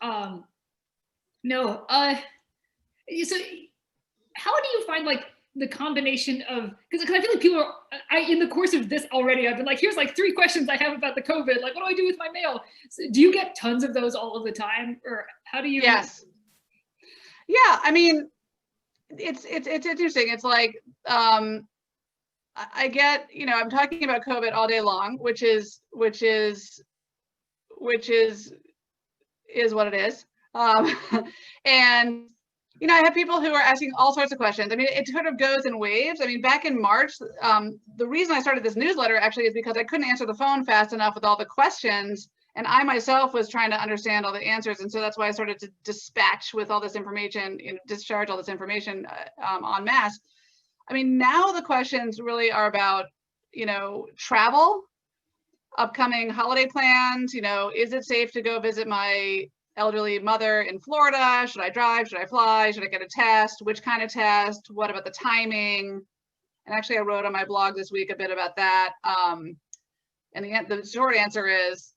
[SPEAKER 4] So how do you find like the combination of, because I feel like people are, in the course of this already, I've been like, here's like 3 questions I have about the COVID. Like, what do I do with my mail? So do you get tons of those all of the time, or how do you?
[SPEAKER 3] Yes. Yeah, I mean, it's interesting. It's like, I get, you know, I'm talking about COVID all day long, which is what it is. And, you know, I have people who are asking all sorts of questions. I mean, it sort of goes in waves. I mean, back in March, the reason I started this newsletter actually is because I couldn't answer the phone fast enough with all the questions. And I myself was trying to understand all the answers. And so that's why I started to dispatch with all this information, you know, discharge all this information en masse. I mean, now the questions really are about, you know, travel, upcoming holiday plans, you know, is it safe to go visit my elderly mother in Florida? Should I drive? Should I fly? Should I get a test? Which kind of test? What about the timing? And actually I wrote on my blog this week a bit about that. And the short answer is,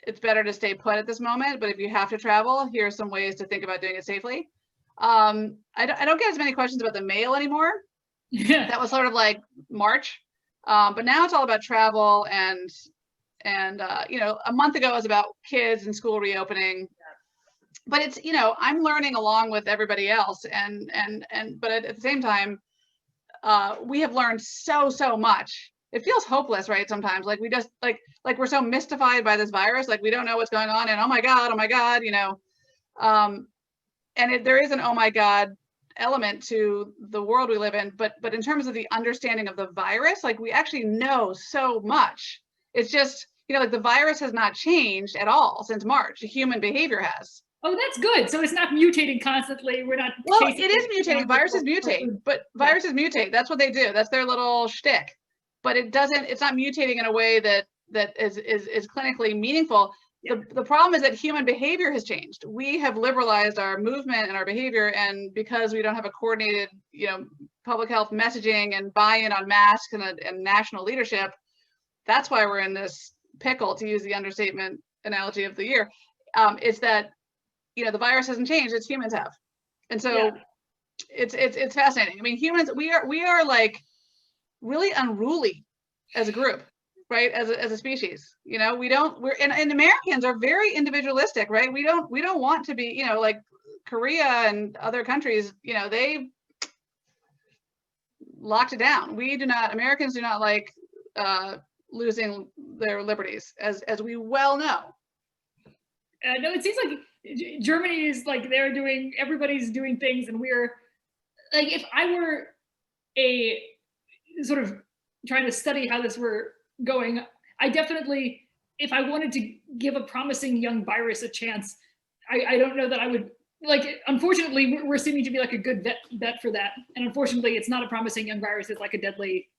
[SPEAKER 3] it's better to stay put at this moment, but if you have to travel, here are some ways to think about doing it safely. I don't get as many questions about the mail anymore.
[SPEAKER 4] Yeah.
[SPEAKER 3] That was sort of like March, but now it's all about travel and you know, a month ago it was about kids and school reopening. But it's, you know, I'm learning along with everybody else, but at the same time, we have learned so much. It feels hopeless, right? Sometimes, like we just like we're so mystified by this virus, like we don't know what's going on, and oh my god, you know, and there is an oh my god element to the world we live in, but in terms of the understanding of the virus, like we actually know so much. It's just, you know, like the virus has not changed at all since March. Human behavior has.
[SPEAKER 4] Oh, that's good. So it's not mutating constantly. We're not.
[SPEAKER 3] Well, it is mutating. Viruses mutate, but viruses mutate. That's what they do. That's their little shtick. But it doesn't. It's not mutating in a way that is clinically meaningful. Yeah. The problem is that human behavior has changed. We have liberalized our movement and our behavior, and because we don't have a coordinated, you know, public health messaging and buy-in on masks and national leadership, that's why we're in this pickle, to use the understatement analogy of the year. It's that, you know, the virus hasn't changed; it's humans have, and so it's fascinating. I mean, humans, we are like really unruly as a group. Right, as a species, you know, and Americans are very individualistic, right? We don't want to be, you know, like Korea and other countries, you know, they locked it down. Americans do not like losing their liberties, as we well know.
[SPEAKER 4] No, it seems like Germany is like everybody's doing things, and we're like, if I were a sort of trying to study how this were going, I definitely, if I wanted to give a promising young virus a chance, I don't know that I would, like, unfortunately, we're seeming to be like a good bet for that. And unfortunately, it's not a promising young virus. It's like a deadly,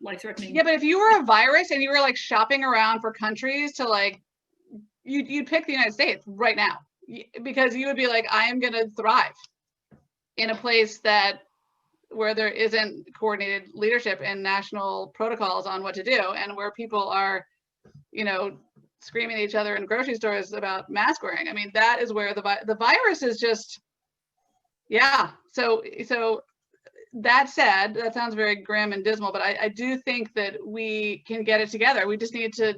[SPEAKER 4] life-threatening.
[SPEAKER 3] Yeah, but if you were a virus and you were like shopping around for countries to like, you'd pick the United States right now, because you would be like, I am going to thrive in a place where there isn't coordinated leadership and national protocols on what to do, and where people are, you know, screaming at each other in grocery stores about mask wearing. I mean, that is where the virus is just, yeah. So that said, that sounds very grim and dismal, but I do think that we can get it together. We just need to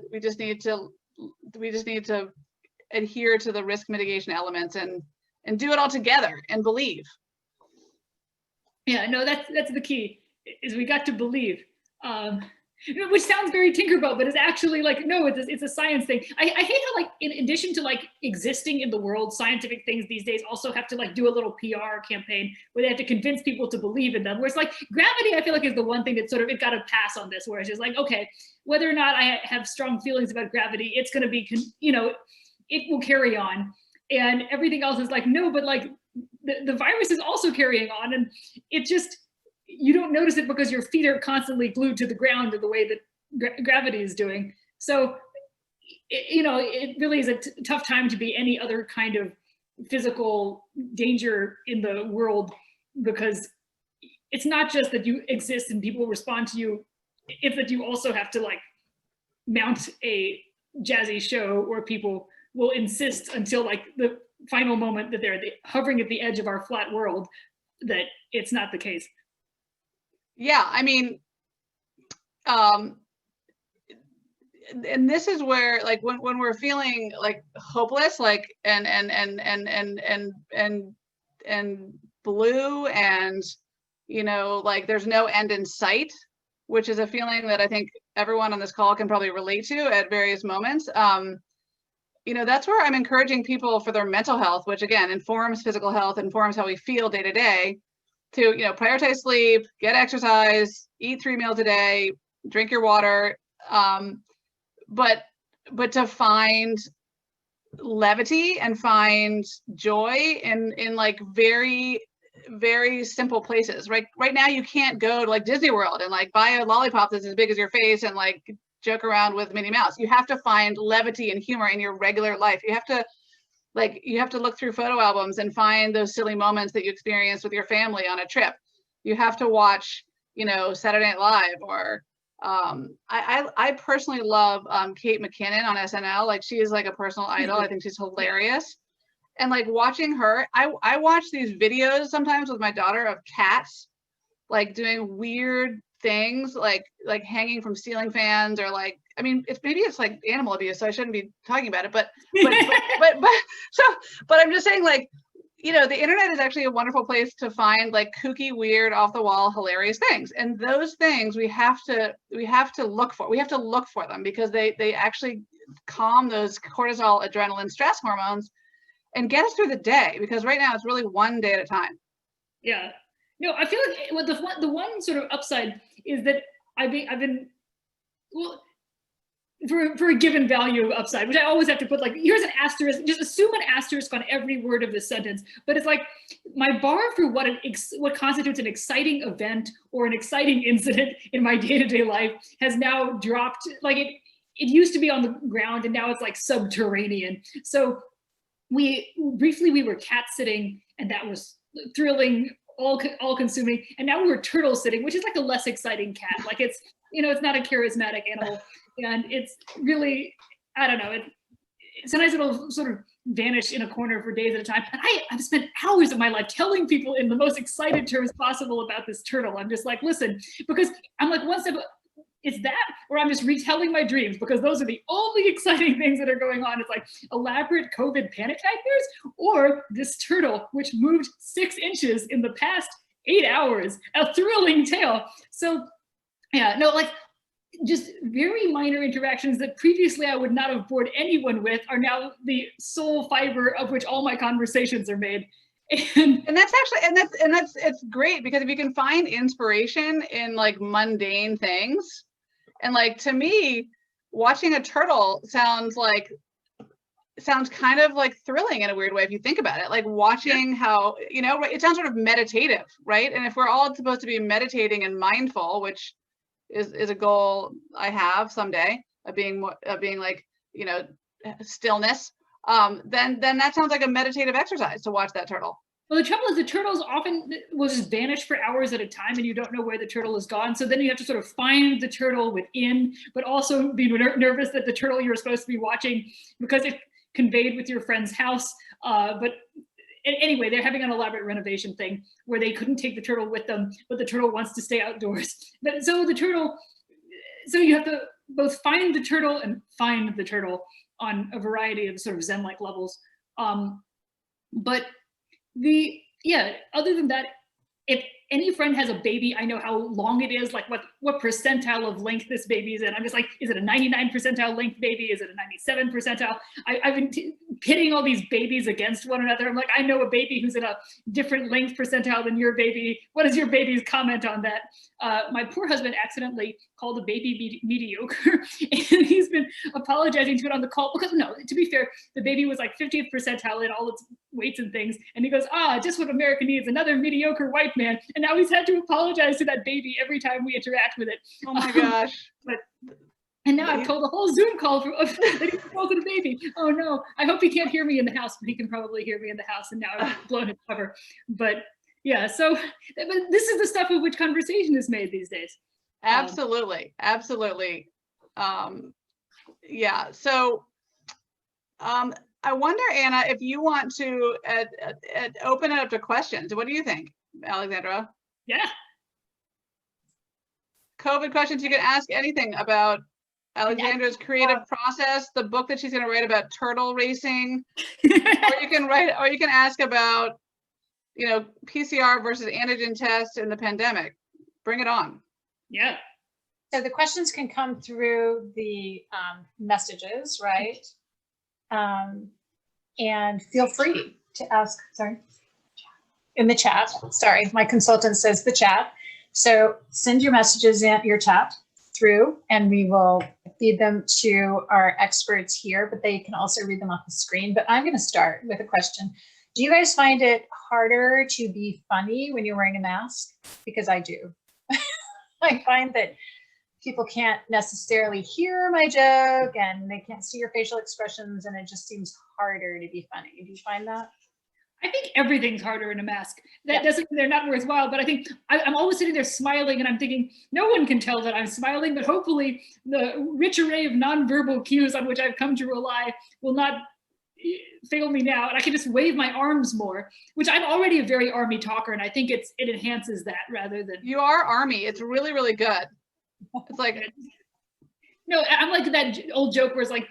[SPEAKER 3] adhere to the risk mitigation elements and do it all together and believe.
[SPEAKER 4] Yeah, no, that's the key, is we got to believe. Which sounds very Tinkerbell, but it's actually like, no, it's a science thing. I hate how, like, in addition to like existing in the world, scientific things these days also have to like do a little PR campaign where they have to convince people to believe in them. Whereas like gravity, I feel like is the one thing that sort of, it got a pass on this, where it's just like, okay, whether or not I have strong feelings about gravity, it's going to be, it will carry on. And everything else is like, no, but like the virus is also carrying on, and it just, you don't notice it because your feet are constantly glued to the ground the way that gravity is doing. So, it really is a tough time to be any other kind of physical danger in the world, because it's not just that you exist and people respond to you, it's that you also have to like mount a jazzy show where people will insist until like the final moment that they're hovering at the edge of our flat world that it's not the case.
[SPEAKER 3] Yeah, I mean, and this is where, like, when we're feeling like hopeless, like and blue, and like there's no end in sight, which is a feeling that I think everyone on this call can probably relate to at various moments. That's where I'm encouraging people for their mental health, which again informs physical health, informs how we feel day to day, to prioritize sleep, get exercise, eat 3 meals a day, drink your water, but to find levity and find joy in like very, very simple places. Right now you can't go to like Disney World and like buy a lollipop that's as big as your face and like joke around with Minnie Mouse. You have to find levity and humor in your regular life. You have to look through photo albums and find those silly moments that you experienced with your family on a trip. You have to watch, Saturday Night Live, or I personally love Kate McKinnon on SNL. Like, she is like a personal idol. I think she's hilarious. And like watching her, I watch these videos sometimes with my daughter of cats like doing weird things, like hanging from ceiling fans, or like, I mean, maybe it's like animal abuse, so I shouldn't be talking about it, but I'm just saying, like, the internet is actually a wonderful place to find like kooky, weird, off the wall, hilarious things. And those things we have to look for. We have to look for them because they actually calm those cortisol, adrenaline, stress hormones and get us through the day, because right now it's really one day at a time.
[SPEAKER 4] Yeah. No, I feel like the one sort of upside is that I've been for a given value of upside, which I always have to put like, here's an asterisk, just assume an asterisk on every word of this sentence. But it's like my bar for what constitutes an exciting event or an exciting incident in my day-to-day life has now dropped. Like it used to be on the ground and now it's like subterranean. So we were cat sitting and that was thrilling, all consuming. And now we're turtle sitting, which is like a less exciting cat. Like it's not a charismatic animal. And it's really, I don't know, sometimes it'll sort of vanish in a corner for days at a time. And I've spent hours of my life telling people in the most excited terms possible about this turtle. I'm just like, listen, because I'm like, one step, it's that, or I'm just retelling my dreams, because those are the only exciting things that are going on. It's like elaborate COVID panic nightmares, or this turtle, which moved 6 inches in the past 8 hours, a thrilling tale. So yeah, no, like, just very minor interactions that previously I would not have bored anyone with are now the sole fiber of which all my conversations are made. And that's it's great, because if you can find inspiration in like mundane things, and like, to me, watching a turtle sounds kind of like thrilling in a weird way if you think about it. Like watching how, it sounds sort of meditative, right? And if we're all supposed to be meditating and mindful, which is a goal I have someday, of being like, stillness, then that sounds like a meditative exercise to watch that turtle. Well, the trouble is the turtles often will just vanish for hours at a time and you don't know where the turtle is gone. So then you have to sort of find the turtle within, but also be nervous that the turtle you're supposed to be watching, because it conveyed with your friend's house. But anyway, they're having an elaborate renovation thing where they couldn't take the turtle with them, but the turtle wants to stay outdoors. But so you have to both find the turtle and find the turtle. on a variety of sort of Zen-like levels. But other than that, if any friend has a baby, I know how long it is, like what percentile of length this baby is in. I'm just like, is it a 99 percentile length baby? Is it a 97 percentile? I've been pitting all these babies against one another. I'm like, I know a baby who's in a different length percentile than your baby. What is your baby's comment on that? My poor husband accidentally called a baby mediocre, and he's been apologizing to it on the call because, no, to be fair, the baby was like 50th percentile in all its weights and things. And he goes, just what America needs, another mediocre white man. And now he's had to apologize to that baby every time we interact with it.
[SPEAKER 3] Oh my gosh.
[SPEAKER 4] And now I've told the whole Zoom call that he's called it a baby. Oh no, I hope he can't hear me in the house, but he can probably hear me in the house, and now I've blown his cover. But yeah, so this is the stuff of which conversation is made these days.
[SPEAKER 3] Absolutely, absolutely. Yeah, so I wonder, Anna, if you want to open it up to questions. What do you think, Alexandra?
[SPEAKER 4] Yeah.
[SPEAKER 3] COVID questions, you can ask anything about Alexandra's creative process, the book that she's going to write about turtle racing, or you can ask about, PCR versus antigen test in the pandemic. Bring it on.
[SPEAKER 4] Yeah.
[SPEAKER 1] So the questions can come through the messages, right? And feel free to ask, in the chat. Sorry, my consultant says the chat. So send your messages in your chat through, and we will feed them to our experts here, but they can also read them off the screen. But I'm going to start with a question. Do you guys find it harder to be funny when you're wearing a mask? Because I do. I find that people can't necessarily hear my joke and they can't see your facial expressions, and it just seems harder to be funny. Do you find that?
[SPEAKER 4] I think everything's harder in a mask. That doesn't mean they're not worthwhile, but I think I'm always sitting there smiling, and I'm thinking, no one can tell that I'm smiling, but hopefully the rich array of nonverbal cues on which I've come to rely will not fail me now. And I can just wave my arms more, which I'm already a very army talker, and I think it enhances that rather than.
[SPEAKER 3] You are army. It's really, really good. It's like.
[SPEAKER 4] No, I'm like that old joke where it's like,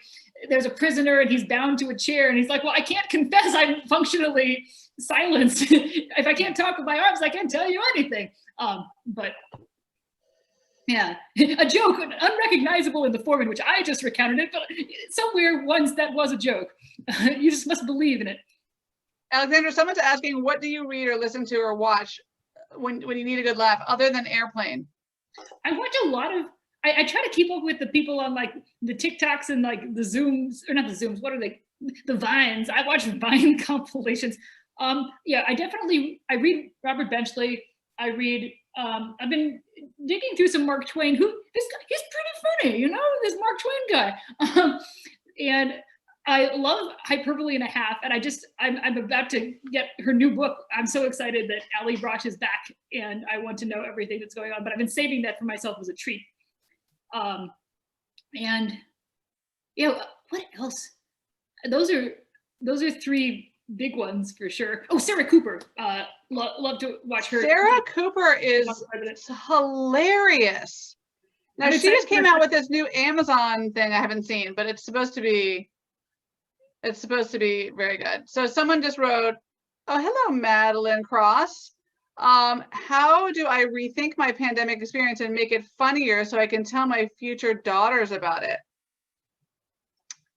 [SPEAKER 4] there's a prisoner and he's bound to a chair and he's like, well, I can't confess I'm functionally silenced. If I can't talk with my arms, I can't tell you anything. But yeah, a joke, unrecognizable in the form in which I just recounted it, but somewhere once that was a joke. You just must believe in it.
[SPEAKER 3] Alexandra, someone's asking, what do you read or listen to or watch when you need a good laugh other than Airplane?
[SPEAKER 4] I watch a lot of, I try to keep up with the people on like the TikToks and like the Zooms, or not the Zooms, what are they? The Vines. I watch Vine compilations. Yeah, I read Robert Benchley. I read, I've been digging through some Mark Twain, he's pretty funny, this Mark Twain guy. And I love Hyperbole and a Half, and I'm about to get her new book. I'm so excited that Ali Brosh is back, and I want to know everything that's going on, but I've been saving that for myself as a treat. And yeah, what else? Those are three big ones for sure. Oh, Sarah Cooper. Love to watch her.
[SPEAKER 3] Sarah Cooper is hilarious. Now she just came out with this new Amazon thing I haven't seen, but it's supposed to be very good. So someone just wrote, oh, hello, Madeline Cross. How do I rethink my pandemic experience and make it funnier so I can tell my future daughters about it?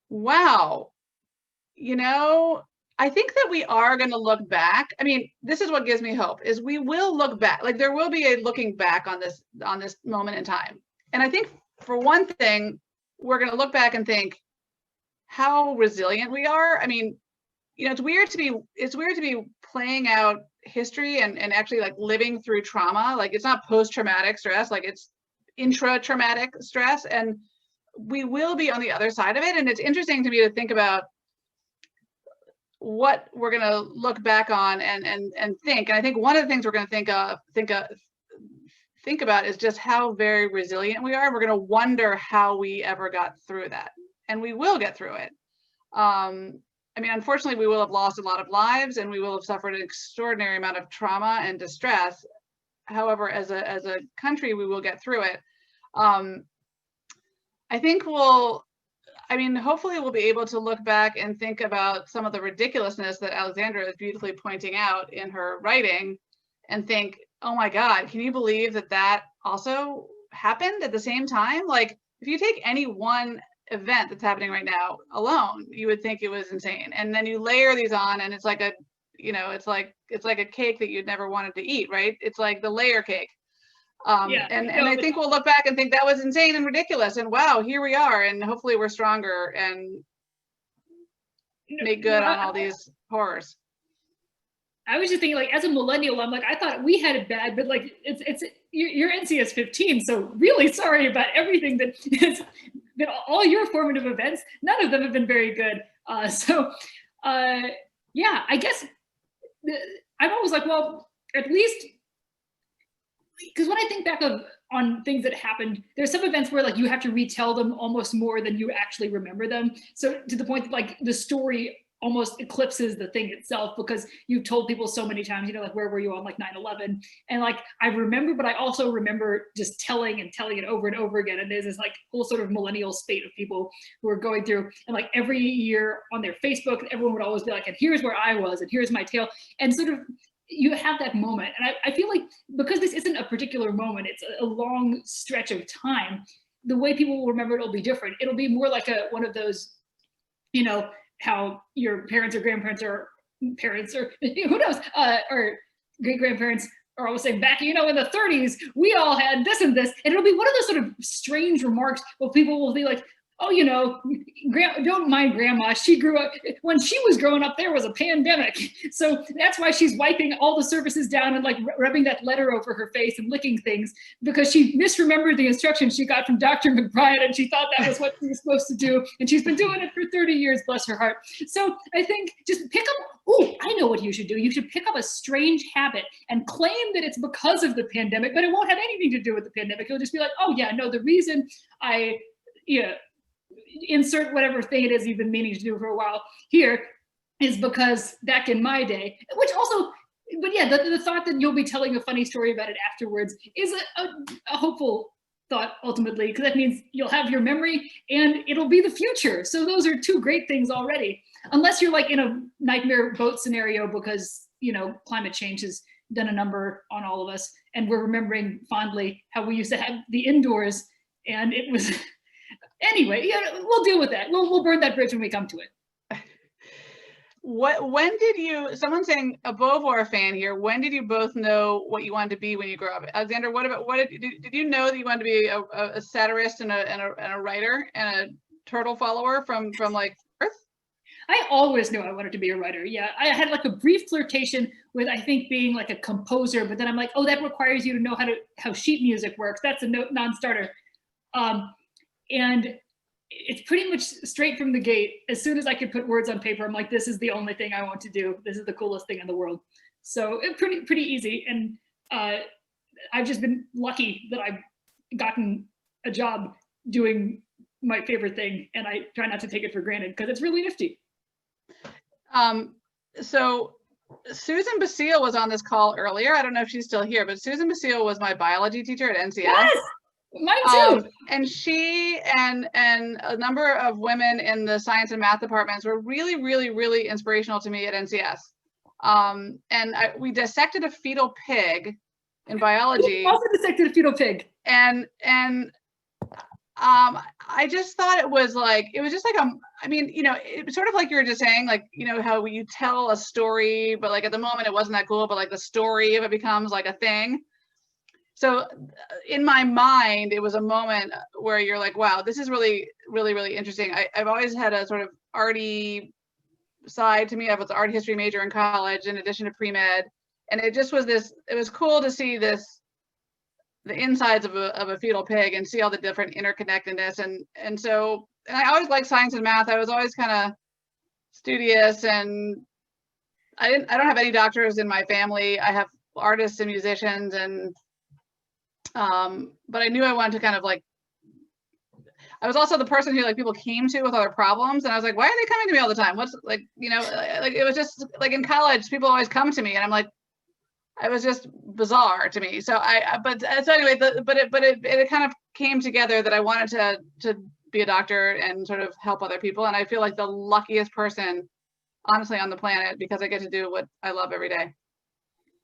[SPEAKER 3] Wow. I think that we are going to look back. I mean, this is what gives me hope, is we will look back. Like there will be a looking back on this moment in time. And I think for one thing, we're going to look back and think how resilient we are. I mean, it's weird to be playing out history and actually like living through trauma. Like it's not post-traumatic stress, like it's intra-traumatic stress. And we will be on the other side of it. And it's interesting to me to think about what we're going to look back on and think. And I think one of the things we're going to think about is just how very resilient we are. We're going to wonder how we ever got through that, and we will get through it. I mean, unfortunately, we will have lost a lot of lives, and we will have suffered an extraordinary amount of trauma and distress. However, as a country, we will get through it. I think I mean, hopefully we'll be able to look back and think about some of the ridiculousness that Alexandra is beautifully pointing out in her writing and think, oh my God, can you believe that that also happened at the same time? Like, if you take any one event that's happening right now alone, you would think it was insane. And then you layer these on and it's like a, you know, it's like a cake that you'd never wanted to eat, right? It's like the layer cake. And I think we'll look back and think that was insane and ridiculous. And wow, here we are. And hopefully we're stronger and make good on all these horrors.
[SPEAKER 4] I was just thinking, like, as a millennial, I'm like, I thought we had it bad, but like, you're NCS 15, so really sorry about everything that has been all your formative events. None of them have been very good. Yeah, I guess I'm always like, well, at least, because when I think back on things that happened, there's some events where like you have to retell them almost more than you actually remember them. So to the point that like the story almost eclipses the thing itself, because you've told people so many times, you know, like, where were you on like 9/11? And like, I remember, but I also remember just telling it over and over again. And there's this like whole sort of millennial spate of people who are going through, and like every year on their Facebook, everyone would always be like, and here's where I was, and here's my tale. And sort of, you have that moment. And I feel like because this isn't a particular moment, it's a long stretch of time, the way people will remember it will be different. It'll be more like one of those, you know, how your parents or grandparents or parents or who knows, or great grandparents are always saying, back, you know, in the 30s, we all had this and this. And it'll be one of those sort of strange remarks where people will be like, oh, you know, don't mind grandma. She grew up, when she was growing up, there was a pandemic. So that's why she's wiping all the surfaces down and like rubbing that letter over her face and licking things, because she misremembered the instructions she got from Dr. McBride and she thought that was what she was supposed to do. And she's been doing it for 30 years, bless her heart. So I think just pick up, oh, I know what you should do. You should pick up a strange habit and claim that it's because of the pandemic, but it won't have anything to do with the pandemic. You'll just be like, oh yeah, no, the reason insert whatever thing it is you've been meaning to do for a while here is because back in my day, which also, but yeah, the thought that you'll be telling a funny story about it afterwards is a hopeful thought ultimately, because that means you'll have your memory and it'll be the future. So those are two great things already, unless you're like in a nightmare boat scenario because, you know, climate change has done a number on all of us and we're remembering fondly how we used to have the indoors and it was anyway, yeah, we'll deal with that. We'll burn that bridge when we come to it.
[SPEAKER 3] When did you, someone's saying a Beauvoir fan here, when did you both know what you wanted to be when you grew up? Alexandra, did you know that you wanted to be a satirist and a writer and a turtle follower from like birth?
[SPEAKER 4] I always knew I wanted to be a writer. Yeah, I had like a brief flirtation with, I think, being like a composer, but then I'm like, oh, that requires you to know how sheet music works. That's a non-starter. And it's pretty much straight from the gate. As soon as I could put words on paper, I'm like, this is the only thing I want to do. This is the coolest thing in the world. So it's pretty easy. And I've just been lucky that I've gotten a job doing my favorite thing. And I try not to take it for granted because it's really nifty.
[SPEAKER 3] So Susan Basile was on this call earlier. I don't know if she's still here, but Susan Basile was my biology teacher at NCS.
[SPEAKER 4] Yes! Mine too.
[SPEAKER 3] And she and a number of women in the science and math departments were really, really, really inspirational to me at NCS. We dissected a fetal pig in biology.
[SPEAKER 4] We also dissected a fetal pig.
[SPEAKER 3] And I just thought it was just like I mean, you know, it's sort of like you were just saying, like, you know, how you tell a story, but like at the moment it wasn't that cool, but like the story of it becomes like a thing. So in my mind, it was a moment where you're like, wow, this is really, really, really interesting. I've always had a sort of arty side to me. I was an art history major in college in addition to pre-med. And it just was it was cool to see the insides of a fetal pig and see all the different interconnectedness. And I always liked science and math. I was always kind of studious, and I don't have any doctors in my family. I have artists and musicians, and but I knew I wanted to kind of like, I was also the person who like people came to with other problems, and I was like, why are they coming to me all the time? What's like, you know, like it was just like in college, people always come to me, and I'm like, it was just bizarre to me. So but anyway, but it kind of came together that I wanted to be a doctor and sort of help other people. And I feel like the luckiest person, honestly, on the planet, because I get to do what I love every day.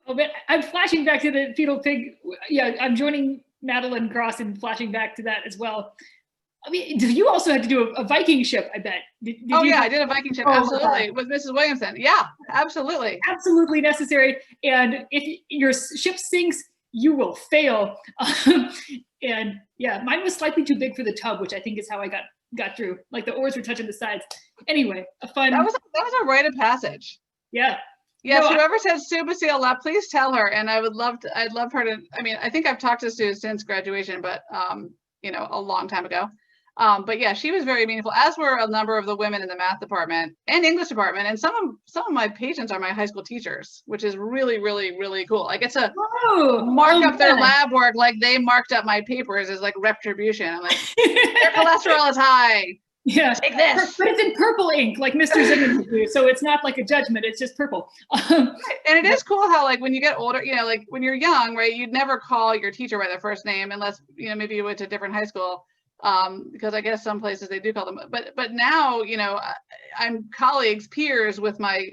[SPEAKER 4] Oh, but I'm flashing back to the fetal pig. Yeah, I'm joining Madeline Cross and flashing back to that as well. I mean, you also had to do a Viking ship, I bet.
[SPEAKER 3] Oh yeah, I did a Viking ship, absolutely, with Mrs. Williamson. Yeah, absolutely.
[SPEAKER 4] Absolutely necessary. And if your ship sinks, you will fail. And yeah, mine was slightly too big for the tub, which I think is how I got through. Like the oars were touching the sides. Anyway, a fun.
[SPEAKER 3] That was a rite of passage.
[SPEAKER 4] Yeah.
[SPEAKER 3] Yes,
[SPEAKER 4] No,
[SPEAKER 3] whoever says Sue Basile left, please tell her. And I'd love her to, I mean, I think I've talked to Sue since graduation, but you know, a long time ago. But yeah, she was very meaningful, as were a number of the women in the math department and English department. And some of my patients are my high school teachers, which is really, really, really cool. I get to mark up their lab work like they marked up my papers as like retribution. I'm like, their cholesterol is high.
[SPEAKER 4] Yeah,
[SPEAKER 3] take this.
[SPEAKER 4] But it's in purple ink, like Mr. Zimmerman would do. So it's not like a judgment; it's just purple.
[SPEAKER 3] And it is cool how, like, when you get older, you know, like when you're young, right? You'd never call your teacher by their first name unless, you know, maybe you went to a different high school. Because I guess some places they do call them. But now, you know, I'm colleagues, peers with my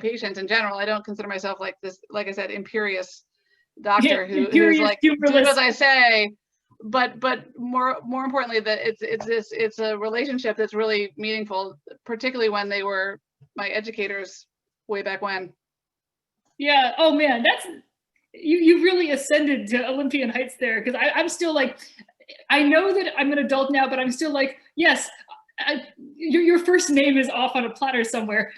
[SPEAKER 3] patients in general. I don't consider myself like this, like I said, imperious doctor who's like, do as I say. But more importantly, that it's a relationship that's really meaningful, particularly when they were my educators way back when.
[SPEAKER 4] Yeah. Oh man, that's you really ascended to Olympian heights there, because I'm still like, I know that I'm an adult now, but I'm still like, yes, your first name is off on a platter somewhere,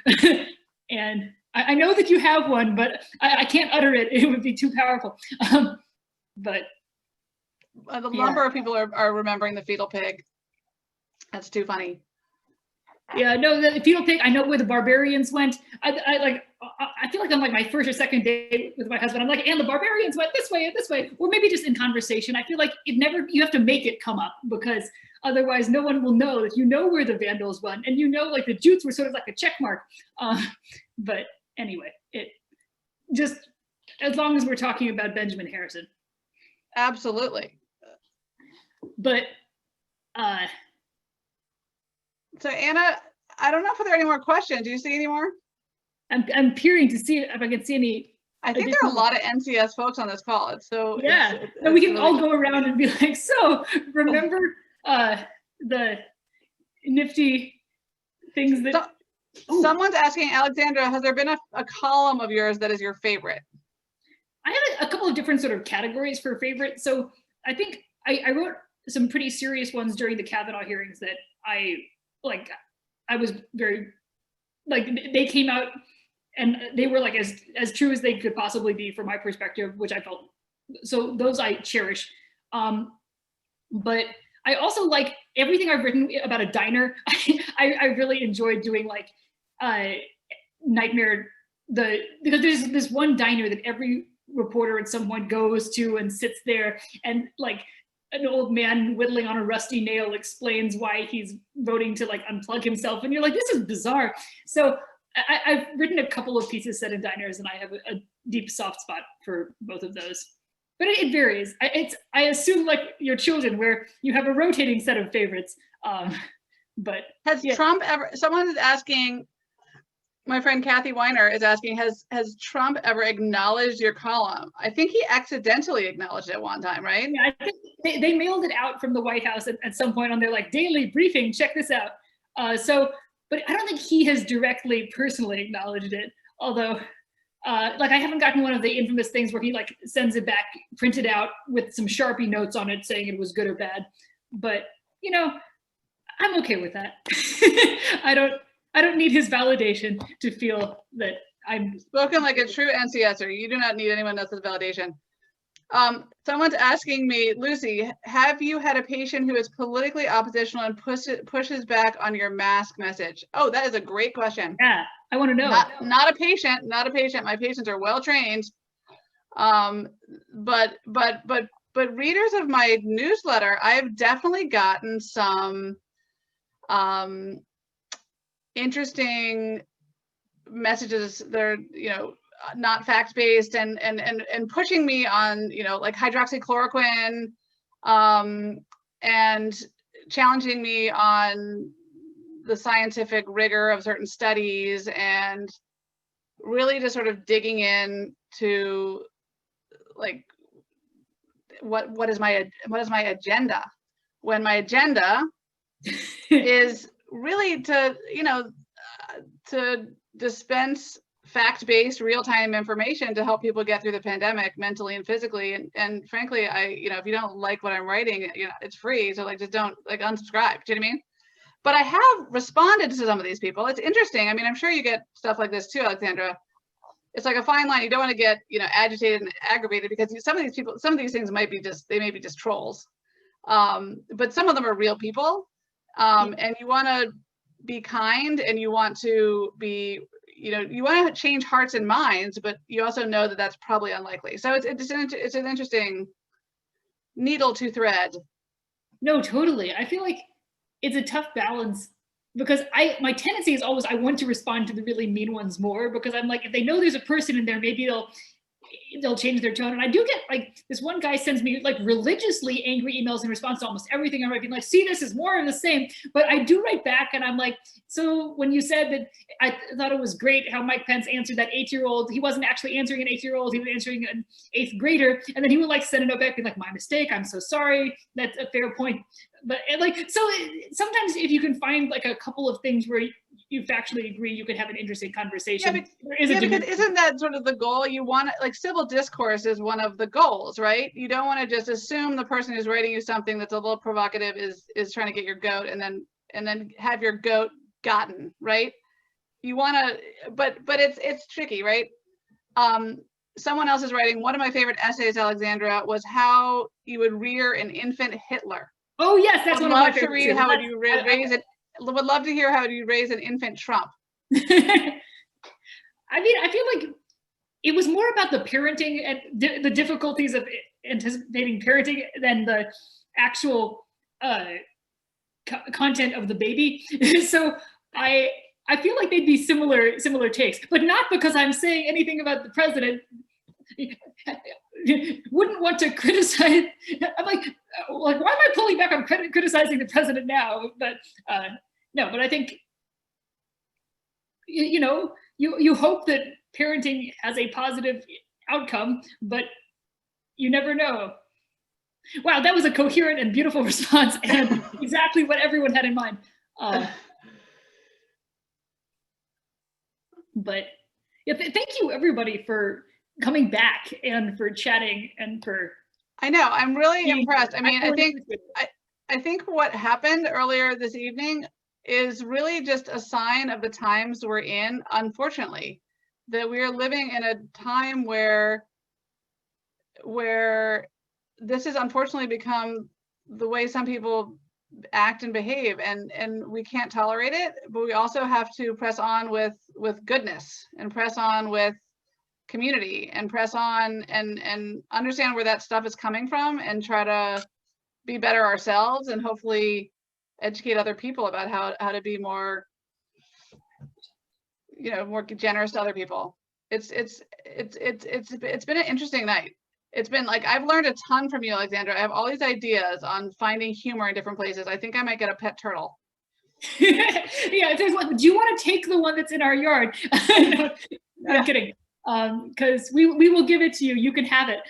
[SPEAKER 4] and I know that you have one, but I can't utter it. It would be too powerful. But.
[SPEAKER 3] The number of people are remembering the fetal pig. That's too funny.
[SPEAKER 4] Yeah, no, the fetal pig. I know where the barbarians went. I feel like I'm like my first or second date with my husband. I'm like, and the barbarians went this way and this way, or maybe just in conversation. I feel like you have to make it come up, because otherwise no one will know that you know where the Vandals went, and you know, like the Jutes were sort of like a check mark. But anyway, it just, as long as we're talking about Benjamin Harrison.
[SPEAKER 3] Absolutely.
[SPEAKER 4] But
[SPEAKER 3] so Anna, I don't know if there are any more questions. Do you see any more?
[SPEAKER 4] I'm peering to see if I can see any.
[SPEAKER 3] I think there are a lot of NCS folks on this call. It's so
[SPEAKER 4] yeah. And we can all go around and be like, so remember the nifty things that.
[SPEAKER 3] Someone's asking, Alexandra, has there been a column of yours that is your favorite?
[SPEAKER 4] I have a couple of different sort of categories for favorite. So I think I wrote some pretty serious ones during the Kavanaugh hearings that I was very, like, they came out and they were like as true as they could possibly be from my perspective, which I felt, so those I cherish. But I also like everything I've written about a diner. I really enjoyed doing like Nightmare, because there's this one diner that every reporter at some point goes to and sits there, and like an old man whittling on a rusty nail explains why he's voting to like unplug himself, and you're like, this is bizarre. So I've written a couple of pieces set in diners, and I have a deep soft spot for both of those. But it varies. I assume like your children, where you have a rotating set of favorites. But
[SPEAKER 3] has Trump ever? Someone is asking. My friend Kathy Weiner is asking, has Trump ever acknowledged your column? I think he accidentally acknowledged it one time, right?
[SPEAKER 4] Yeah, I think they mailed it out from the White House at some point on their like daily briefing. Check this out. But I don't think he has directly, personally acknowledged it. Although, like I haven't gotten one of the infamous things where he like sends it back printed out with some Sharpie notes on it saying it was good or bad. But you know, I'm okay with that. I don't need his validation to feel that I'm
[SPEAKER 3] spoken like a true NCSer. You do not need anyone else's validation. Someone's asking me, Lucy, have you had a patient who is politically oppositional and pushes back on your mask message? Oh, that is a great question.
[SPEAKER 4] Yeah, I want to know.
[SPEAKER 3] Not a patient. My patients are well trained. But readers of my newsletter, I have definitely gotten some interesting messages that are, you know, not fact-based and pushing me on, you know, like hydroxychloroquine, and challenging me on the scientific rigor of certain studies, and really just sort of digging in to like what is my agenda, when my agenda is really to, you know, to dispense fact-based real-time information to help people get through the pandemic mentally and physically. And frankly, you know, if you don't like what I'm writing, you know, it's free. So like, just don't like unsubscribe. Do you know what I mean? But I have responded to some of these people. It's interesting. I mean, I'm sure you get stuff like this too, Alexandra. It's like a fine line. You don't want to get, you know, agitated and aggravated, because some of these people, some of these things might be just, they may be just trolls. But some of them are real people. And you want to be kind, and you want to be, you know, you want to change hearts and minds, but you also know that that's probably unlikely. So it's an interesting needle to thread.
[SPEAKER 4] No, totally. I feel like it's a tough balance, because my tendency is always, I want to respond to the really mean ones more, because I'm like, if they know there's a person in there, maybe they'll change their tone. And I do get like, this one guy sends me like religiously angry emails in response to almost everything I'm writing, like, see, this is more of the same. But I do write back, and I'm like, so when you said that, I thought it was great how Mike Pence answered that 8-year-old, he wasn't actually answering an 8-year-old, he was answering an 8th grader. And then he would like send a note back, be like, my mistake, I'm so sorry, that's a fair point. But like, so sometimes if you can find like a couple of things where you factually agree, you could have an interesting conversation.
[SPEAKER 3] Yeah, because isn't that sort of the goal? You want to, like, civil discourse is one of the goals, right? You don't want to just assume the person who's writing you something that's a little provocative is trying to get your goat, and then have your goat gotten, right? You want to, but it's tricky, right? Someone else is writing, one of my favorite essays, Alexandra, was how you would rear an infant Hitler.
[SPEAKER 4] Oh yes, that's one of my favorites.
[SPEAKER 3] Would love to read how would you raise it. Would love to hear how you raise an infant Trump.
[SPEAKER 4] I mean, I feel like it was more about the parenting and the difficulties of anticipating parenting than the actual content of the baby. So I feel like they'd be similar takes, but not because I'm saying anything about the president. Wouldn't want to criticize. I'm like, why am I pulling back on criticizing the president now? But no, but I think, you know, you hope that parenting has a positive outcome, but you never know. Wow, that was a coherent and beautiful response, and exactly what everyone had in mind. But yeah, thank you everybody for coming back and for chatting and for.
[SPEAKER 3] I know, I'm really impressed. I mean, I think what happened earlier this evening is really just a sign of the times we're in, unfortunately, that we are living in a time where this has unfortunately become the way some people act and behave, and we can't tolerate it, but we also have to press on with goodness, and press on with community, and press on and understand where that stuff is coming from, and try to be better ourselves, and hopefully educate other people about how to be more, you know, more generous to other people. It's been an interesting night. It's been like, I've learned a ton from you, Alexandra. I have all these ideas on finding humor in different places. I think I might get a pet turtle.
[SPEAKER 4] Yeah, there's one. Do you want to take the one that's in our yard? No, I'm kidding. Because we will give it to you. You can have it.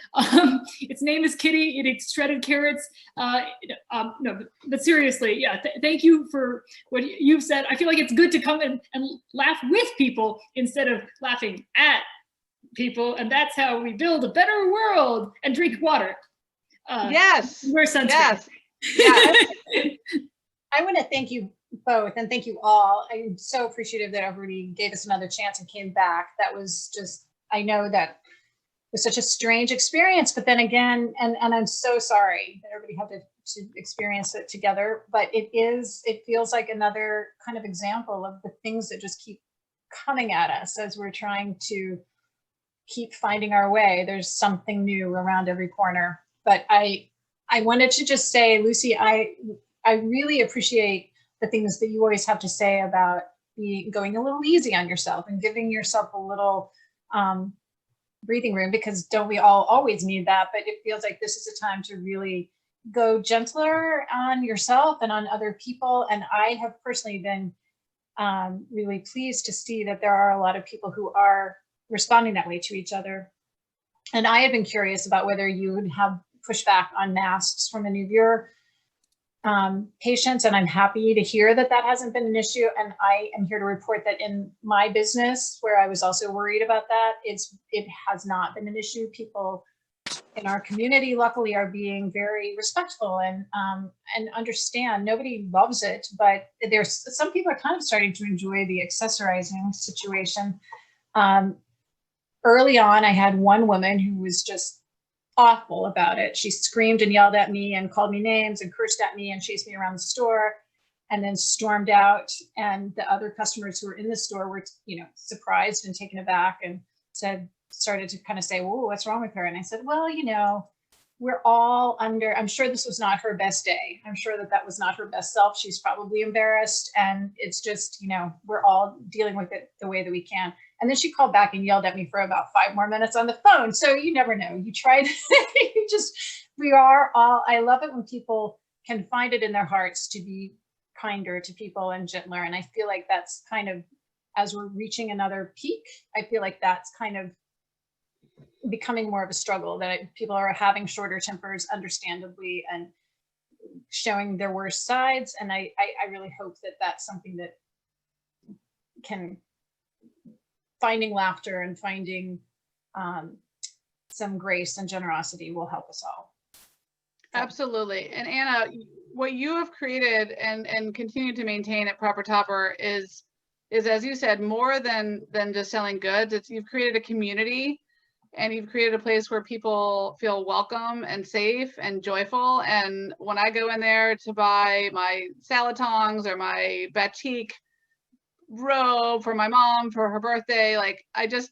[SPEAKER 4] Its name is Kitty. It eats shredded carrots. No, but seriously, yeah. Thank you for what you've said. I feel like it's good to come and laugh with people instead of laughing at people, and that's how we build a better world and drink water.
[SPEAKER 3] Yes.
[SPEAKER 4] Wear sunscreen.
[SPEAKER 3] Yes. Yes.
[SPEAKER 1] I want to thank you both, and thank you all. I'm so appreciative that everybody gave us another chance and came back. That was just, I know that it was such a strange experience, but then again, and I'm so sorry that everybody had to experience it together, but it feels like another kind of example of the things that just keep coming at us as we're trying to keep finding our way. There's something new around every corner. But I wanted to just say, Lucy, I really appreciate the things that you always have to say about going a little easy on yourself and giving yourself a little breathing room, because don't we all always need that? But it feels like this is a time to really go gentler on yourself and on other people. And I have personally been really pleased to see that there are a lot of people who are responding that way to each other. And I have been curious about whether you would have pushback on masks from any of your patients, and I'm happy to hear that that hasn't been an issue. And I am here to report that in my business, where I was also worried about that, it has not been an issue. People in our community, luckily, are being very respectful and understand. Nobody loves it, but there's some people are kind of starting to enjoy the accessorizing situation. Early on, I had one woman who was just awful about it. She screamed and yelled at me and called me names and cursed at me and chased me around the store, and then stormed out. And the other customers who were in the store were, surprised and taken aback, and started to kind of say, "Whoa, what's wrong with her?" And I said, "Well, we're all I'm sure this was not her best day. I'm sure that was not her best self. She's probably embarrassed. And it's just, we're all dealing with it the way that we can." And then she called back and yelled at me for about 5 more minutes on the phone. So you never know. You try to, I love it when people can find it in their hearts to be kinder to people and gentler. And I feel like that's kind of, as we're reaching another peak, I feel like that's kind of becoming more of a struggle, that people are having shorter tempers, understandably, and showing their worst sides. And I really hope that that's something that finding laughter and finding some grace and generosity will help us all.
[SPEAKER 3] Absolutely. And Anna, what you have created and continue to maintain at Proper Topper is, as you said, more than just selling goods. You've created a community, and you've created a place where people feel welcome and safe and joyful. And when I go in there to buy my salad tongs or my batik robe for my mom for her birthday, like, I just,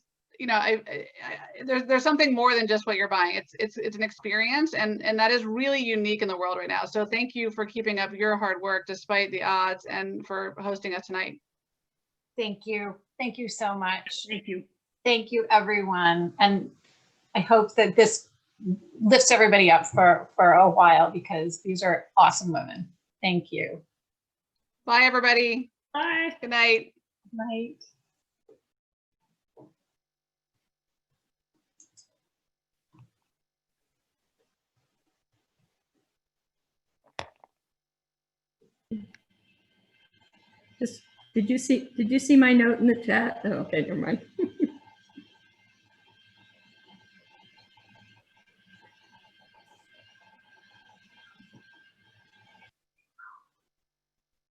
[SPEAKER 3] there's something more than just what you're buying. It's an experience, and that is really unique in the world right now. So thank you for keeping up your hard work despite the odds, and for hosting us tonight.
[SPEAKER 1] Thank you. Thank you so much.
[SPEAKER 4] Thank you.
[SPEAKER 1] Thank you, everyone. And I hope that this lifts everybody up for a while, because these are awesome women. Thank you.
[SPEAKER 3] Bye, everybody.
[SPEAKER 4] Bye.
[SPEAKER 3] Good night.
[SPEAKER 1] Night.
[SPEAKER 5] Did you see my note in the chat? Oh, okay, never mind.